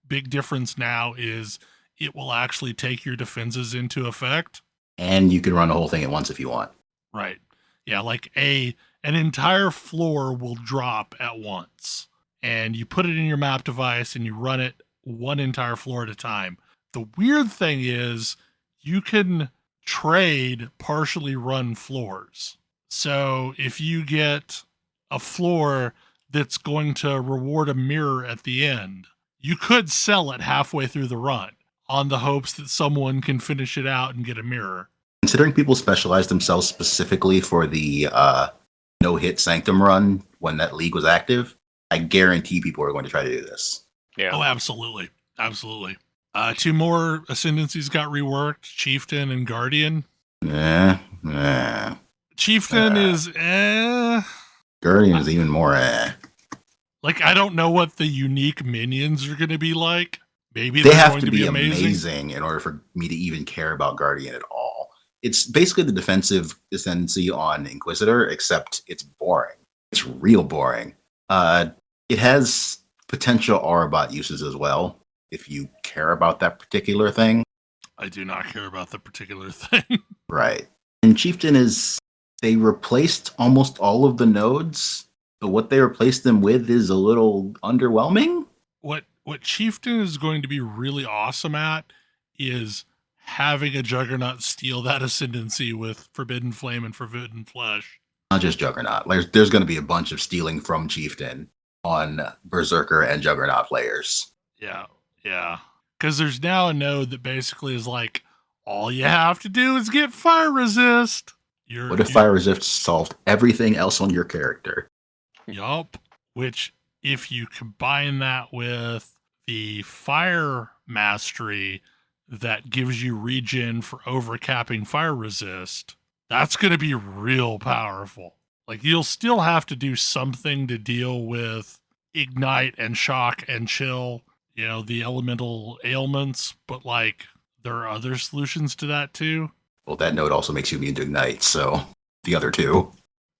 Big difference now is it will actually take your defenses into effect. And you can run the whole thing at once if you want. Right. Yeah, like an entire floor will drop at once. And you put it in your map device and you run it one entire floor at a time. The weird thing is you can trade partially run floors. So if you get a floor that's going to reward a mirror at the end, you could sell it halfway through the run on the hopes that someone can finish it out and get a mirror. Considering people specialized themselves specifically for the no-hit Sanctum run when that league was active, I guarantee people are going to try to do this. Yeah. Oh, absolutely. Absolutely. 2 more Ascendancies got reworked, Chieftain and Guardian. Chieftain is Guardian is even more Like, I don't know what the unique minions are going to be like. Maybe they they're have going to be amazing in order for me to even care about Guardian at all. It's basically the defensive ascendancy on Inquisitor, except it's boring. It's real boring. It has potential Aurabot uses as well, if you care about that particular thing. I do not care about the particular thing. Right. And Chieftain they replaced almost all of the nodes, but what they replaced them with is a little underwhelming. What Chieftain is going to be really awesome at is having a Juggernaut steal that ascendancy with Forbidden Flame and Forbidden Flesh. Not just Juggernaut. There's going to be a bunch of stealing from Chieftain on Berserker and Juggernaut players. Yeah. Because there's now a node that basically is like, all you have to do is get Fire Resist. What if Fire Resist solved everything else on your character? Yup. Which, if you combine that with the Fire Mastery that gives you regen for overcapping fire resist, that's going to be real powerful. Like, you'll still have to do something to deal with ignite and shock and chill, the elemental ailments, but like, there are other solutions to that too. Well, that node also makes you immune to ignite, so the other two.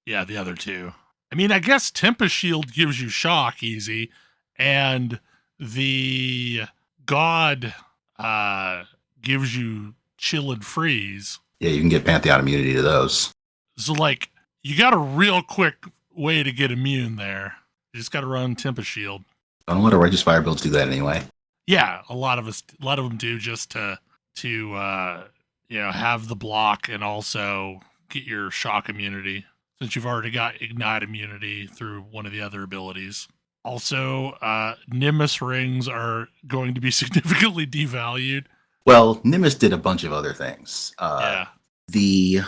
Yeah, the other two. I mean, I guess Tempest Shield gives you shock easy, and the God gives you chill and freeze. Yeah, you can get Pantheon immunity to those. So, like, you got a real quick way to get immune there. You just got to run Tempest Shield. Don't let a Righteous Fire builds do that anyway. Yeah, a lot of them do, just to have the block and also get your shock immunity, since you've already got ignite immunity through one of the other abilities. Also, Nimbus rings are going to be significantly devalued. Well, Nimbus did a bunch of other things. The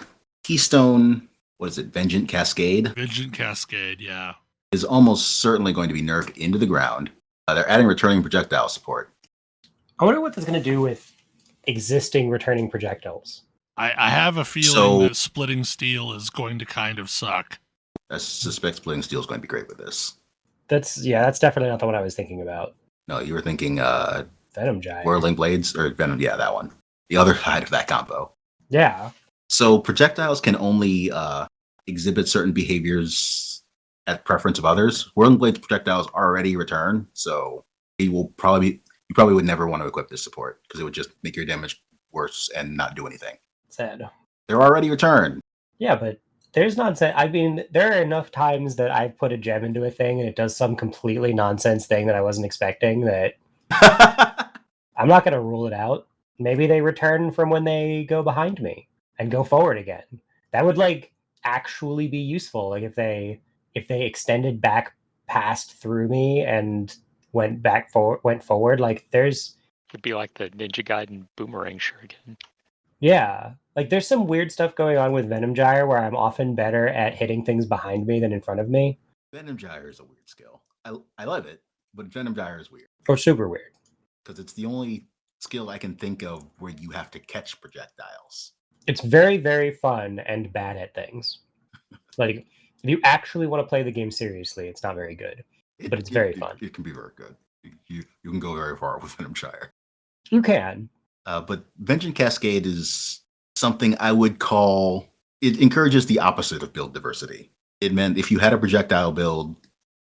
Keystone, what is it, Vengeant Cascade? Vengeant Cascade, yeah. Is almost certainly going to be nerfed into the ground. They're adding returning projectile support. I wonder what that's going to do with existing returning projectiles. I have a feeling that Splitting Steel is going to kind of suck. I suspect Splitting Steel is going to be great with this. That's definitely not the one I was thinking about. No, you were thinking Venom Gyre. Whirling Blades, or Venom, yeah, that one. The other side of that combo. Yeah. So projectiles can only exhibit certain behaviors at preference of others. Whirling Blades projectiles already return, so you probably would never want to equip this support, because it would just make your damage worse and not do anything. Sad. They're already returned. Yeah, but there's nonsense. I mean, there are enough times that I've put a gem into a thing and it does some completely nonsense thing that I wasn't expecting, that I'm not going to rule it out. Maybe they return from when they go behind me and go forward again. That would actually be useful. Like if they extended back past through me and went forward, there's Would be like the Ninja Gaiden Boomerang Shuriken. Yeah, there's some weird stuff going on with Venom Gyre where I'm often better at hitting things behind me than in front of me. Venom Gyre is a weird skill. I love it, but Venom Gyre is weird. Or super weird. Because it's the only skill I can think of where you have to catch projectiles. It's very, very fun and bad at things. If you actually want to play the game seriously, it's not very good. But it's very fun. It can be very good. You can go very far with Venom Gyre. You can. But Vengeance Cascade is something I would call, it encourages the opposite of build diversity. It meant if you had a projectile build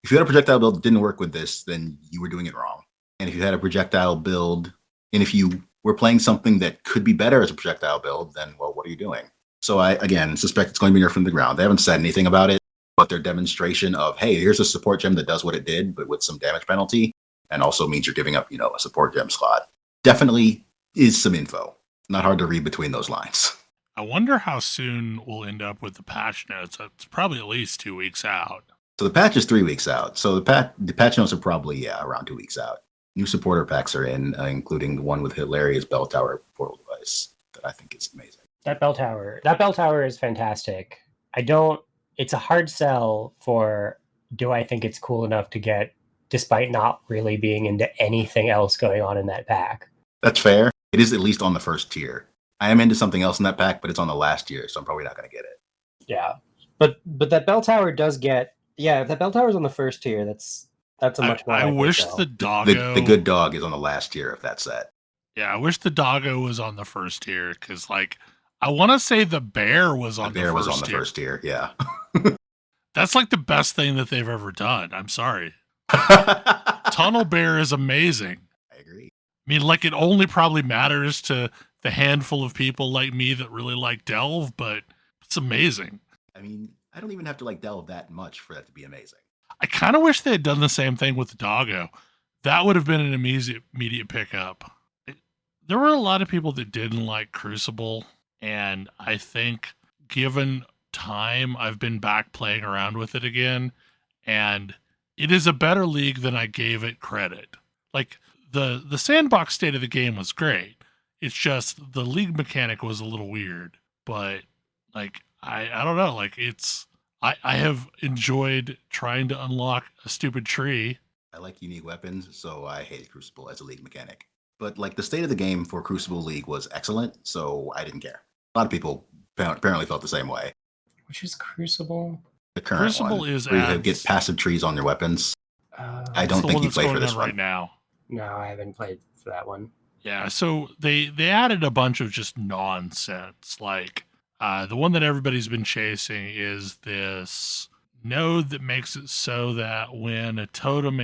that didn't work with this, then you were doing it wrong. And if you had a projectile build, and if you were playing something that could be better as a projectile build, then, well, what are you doing? So I, again, suspect it's going to be nerfed from the ground. They haven't said anything about it, but their demonstration of, hey, here's a support gem that does what it did, but with some damage penalty, and also means you're giving up, a support gem slot, definitely is some info. Not hard to read between those lines. I wonder how soon we'll end up with the patch notes. It's probably at least 2 weeks out. So the patch is 3 weeks out. So the patch notes are probably, around 2 weeks out. New supporter packs are in, including the one with hilarious bell tower portal device that I think is amazing. That bell tower is fantastic. It's a hard sell for, do I think it's cool enough to get, despite not really being into anything else going on in that pack. That's fair. It is at least on the first tier. I am into something else in that pack, but it's on the last tier, so I'm probably not going to get it. Yeah. But that bell tower does get... Yeah, if that bell tower's on the first tier, that's a much more... I wish the doggo... The good dog is on the last tier of that set. Yeah, I wish the doggo was on the first tier, because, I want to say the bear was on the first tier. The bear was on the first tier, yeah. That's, the best thing that they've ever done. I'm sorry. Tunnel Bear is amazing. I agree. I mean, it only probably matters to the handful of people like me that really like Delve, but it's amazing. I mean, I don't even have to Delve that much for that to be amazing. I kind of wish they had done the same thing with the doggo. That would have been an immediate pickup. There were a lot of people that didn't like Crucible, and I think given time, I've been back playing around with it again, and it is a better league than I gave it credit. The sandbox state of the game was great. It's just the league mechanic was a little weird, but I don't know. I have enjoyed trying to unlock a stupid tree. I like unique weapons, so I hate Crucible as a league mechanic. But like the state of the game for Crucible League was excellent, so I didn't care. A lot of people apparently felt the same way. Which is Crucible? The current Crucible one, is where you ads. get passive trees on your weapons. I It's don't the think one you that's played for going this on one. right now. No, I haven't played for that one. Yeah, so they added a bunch of just nonsense. Like the one that everybody's been chasing is this node that makes it so that when a totem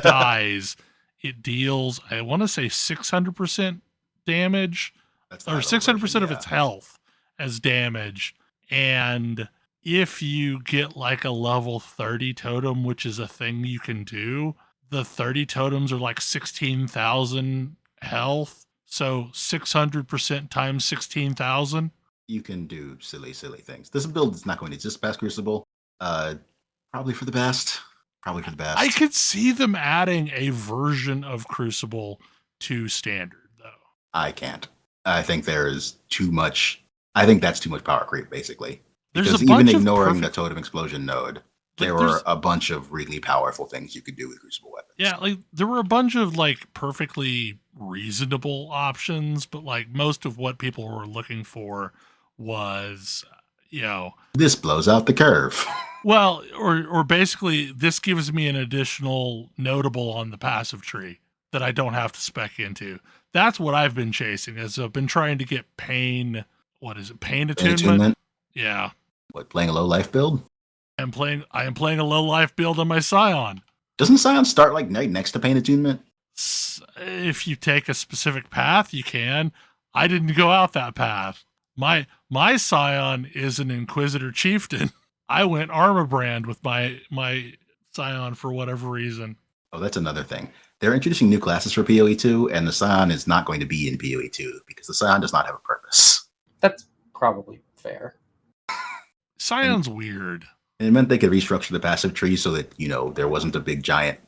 dies, it deals, I want to say 600% damage That's the or high level 600% version, of its health as damage. And if you get like a level 30 totem, which is a thing you can do, the 30 totems are like 16,000 health. So 600% times 16,000. You can do silly things. This build is not going to exist past Crucible. Probably for the best. I could see them adding a version of Crucible to standard, though. I can't. I think there is too much. I think that's too much power creep, basically. There's Because a bunch even of ignoring the perfect- totem explosion node, Like, there there's- were a bunch of really powerful things you could do with Crucible weapons. Yeah, like there were a bunch of like perfectly reasonable options, but like most of what people were looking for was, This blows out the curve. well, or basically this gives me an additional notable on the passive tree that I don't have to spec into. That's what I've been chasing. As I've been trying to get pain. What is it? Pain attunement. Yeah. What, playing a low life build? I am playing a low life build on my Scion. Doesn't Scion start like right next to pain attunement? If you take a specific path, you can. I didn't go out that path. My Scion is an Inquisitor Chieftain. I went armor brand with my Scion for whatever reason. Oh, that's another thing. They're introducing new classes for PoE2, and the Scion is not going to be in PoE2 because the Scion does not have a purpose. That's probably fair. Scion's weird. And it meant they could restructure the passive tree so that, there wasn't a big giant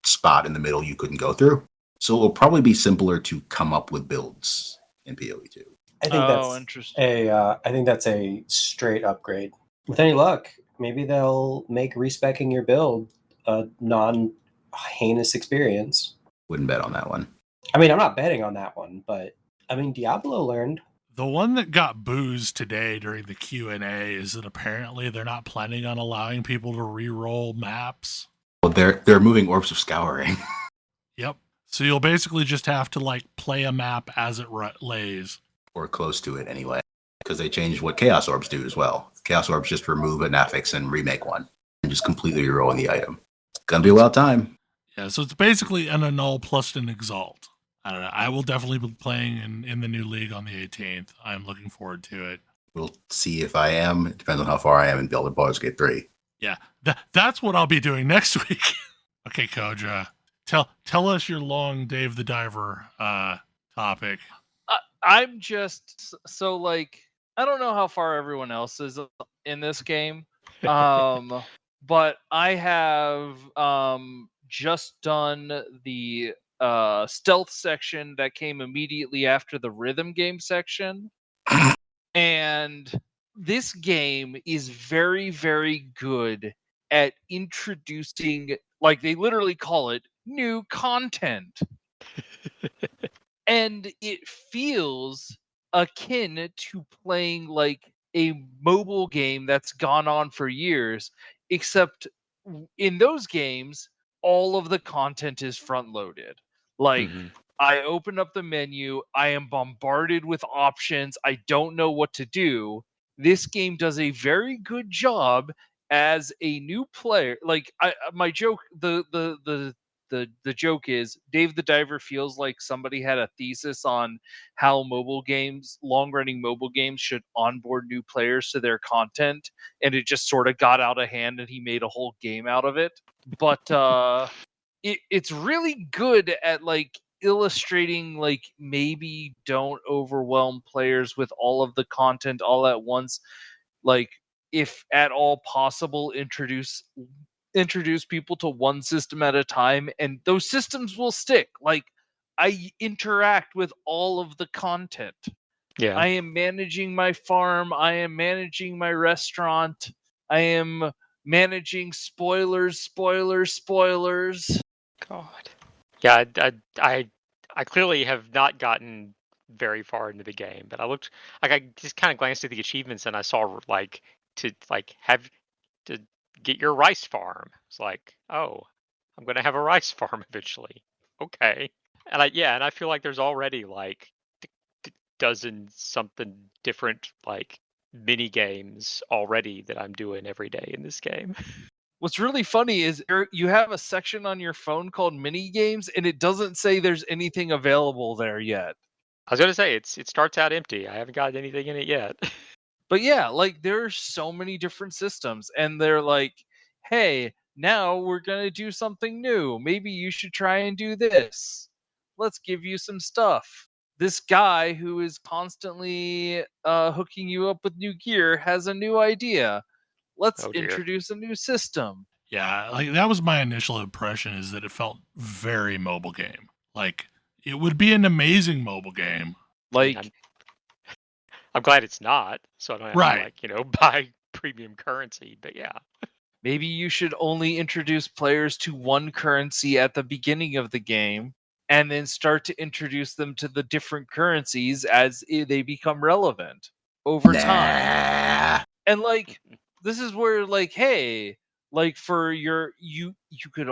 spot in the middle you couldn't go through. So it will probably be simpler to come up with builds in PoE2. I think interesting. I think that's a straight upgrade. With any luck, maybe they'll make respecking your build a non-heinous experience. Wouldn't bet on that one. I mean, I'm not betting on that one, but I mean, Diablo learned. The one that got boozed today during the Q&A is that apparently they're not planning on allowing people to re-roll maps. Well, they're moving Orbs of Scouring. Yep. So you'll basically just have to like play a map as it lays. Or close to it anyway. Because they changed what Chaos Orbs do as well. Chaos Orbs just remove an affix and remake one. And just completely rerolling the item. It's gonna be a wild time. Yeah, so it's basically an annul plus an exalt. I don't know. I will definitely be playing in the new league on the 18th. I'm looking forward to it. We'll see if I am. It depends on how far I am in Build Baldur's Gate 3. Yeah, that's what I'll be doing next week. Okay, Kodra, tell us your long Dave the Diver topic. I'm just so like I don't know how far everyone else is in this game, but I have just done the stealth section that came immediately after the rhythm game section, and this game is very, very good at introducing, like they literally call it, new content. And it feels akin to playing like a mobile game that's gone on for years, except in those games, all of the content is front loaded. Like, I open up the menu, I am bombarded with options, I don't know what to do. This game does a very good job as a new player. Like, my joke, the joke is Dave the Diver feels like somebody had a thesis on how long-running mobile games should onboard new players to their content, and it just sort of got out of hand and he made a whole game out of it. But it's really good at like illustrating, like, maybe don't overwhelm players with all of the content all at once. Like, if at all possible, introduce people to one system at a time, and those systems will stick. Like, I interact with all of the content. Yeah. I am managing my farm, I am managing my restaurant, I am managing spoilers. God. Yeah, I clearly have not gotten very far into the game, but I just kind of glanced at the achievements and I saw have to get your rice farm. It's like, oh, I'm gonna have a rice farm eventually. Okay, and I feel like there's already like dozen something different like mini games already that I'm doing every day in this game. What's really funny is you have a section on your phone called mini games, and it doesn't say there's anything available there yet. I was gonna say it starts out empty. I haven't got anything in it yet. But yeah, like there's so many different systems, and they're like, hey, now we're gonna do something new. Maybe you should try and do this. Let's give you some stuff. This guy who is constantly hooking you up with new gear has a new idea. Let's Oh, dear. introduce a new system. Yeah, like that was my initial impression, is that it felt very mobile game. Like it would be an amazing mobile game. Like, I'm glad it's not, so I don't have to buy premium currency. But yeah, maybe you should only introduce players to one currency at the beginning of the game, and then start to introduce them to the different currencies as they become relevant over time. And like, this is where like, hey, like for you could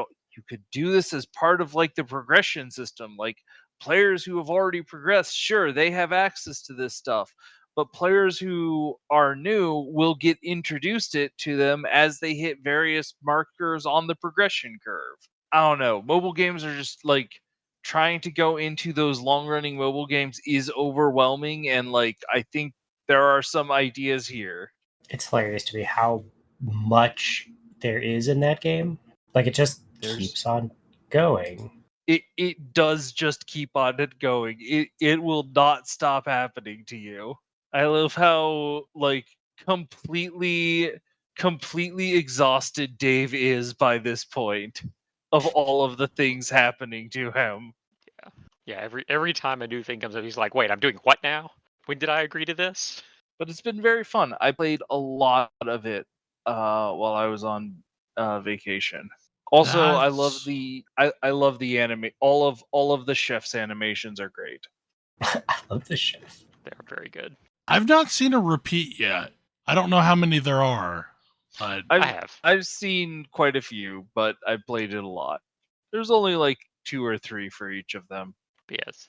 do this as part of like the progression system. Like players who have already progressed, sure, they have access to this stuff, but players who are new will get introduced it to them as they hit various markers on the progression curve. I don't know. Mobile games are just like, trying to go into those long-running mobile games is overwhelming, and like I think there are some ideas here. It's hilarious to me how much there is in that game. Like it just keeps on going. It does just keep on it going. It will not stop happening to you. I love how like completely exhausted Dave is by this point of all of the things happening to him. Yeah. Every time a new thing comes up, he's like, "Wait, I'm doing what now? When did I agree to this?" But it's been very fun. I played a lot of it while I was on vacation. Also, I love the anime. All of the chef's animations are great. I love the chef. They're very good. I've not seen a repeat yet. I don't know how many there are, but I have. I've seen quite a few, but I've played it a lot. There's only like 2 or 3 for each of them. But yes,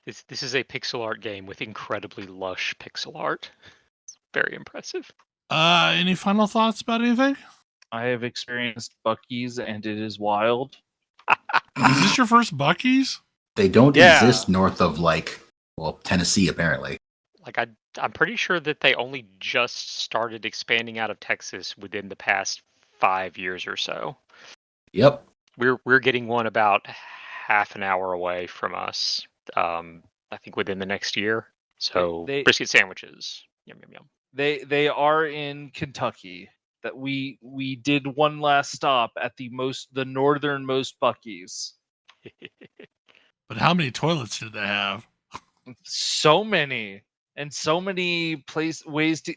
this is a pixel art game with incredibly lush pixel art. It's very impressive. Any final thoughts about anything? I have experienced Buc-ee's, and it is wild. Is this your first Buc-ee's? They don't exist north of Tennessee, apparently. Like I'm pretty sure that they only just started expanding out of Texas within the past 5 years or so. Yep. We're getting one about half an hour away from us. I think within the next year. So brisket sandwiches. Yum yum yum. They are in Kentucky. That we did one last stop at the northernmost Buc-ee's. But how many toilets did they have? So many, and so many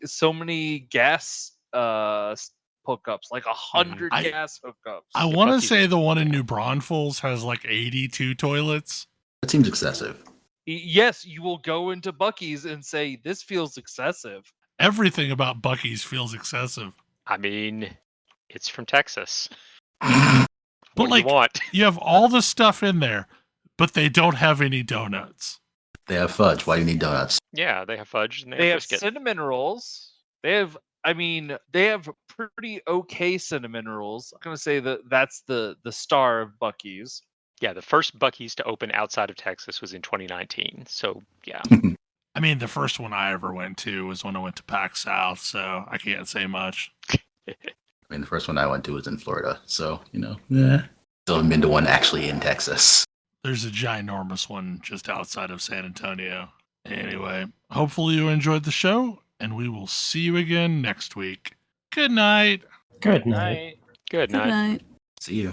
so many gas hookups, like 100 gas hookups. I want to say the one in New Braunfels has like 82 toilets. That seems excessive. Yes, you will go into Buc-ee's and say, this feels excessive. Everything about Buc-ee's feels excessive. I mean, it's from Texas. But what like, do you want? You have all the stuff in there, but they don't have any donuts. They have fudge. Why do you need donuts? Yeah, they have fudge and they have brisket. Cinnamon rolls. They have pretty okay cinnamon rolls. I'm gonna say that's the star of Buc-ee's. Yeah, the first Buc-ee's to open outside of Texas was in 2019. So yeah. I mean, the first one I ever went to was when I went to PAX South, so I can't say much. I mean, the first one I went to was in Florida, so, still haven't been to one actually in Texas. There's a ginormous one just outside of San Antonio. Anyway, hopefully you enjoyed the show, and we will see you again next week. Good night. Good night. Good night. Good night. See you.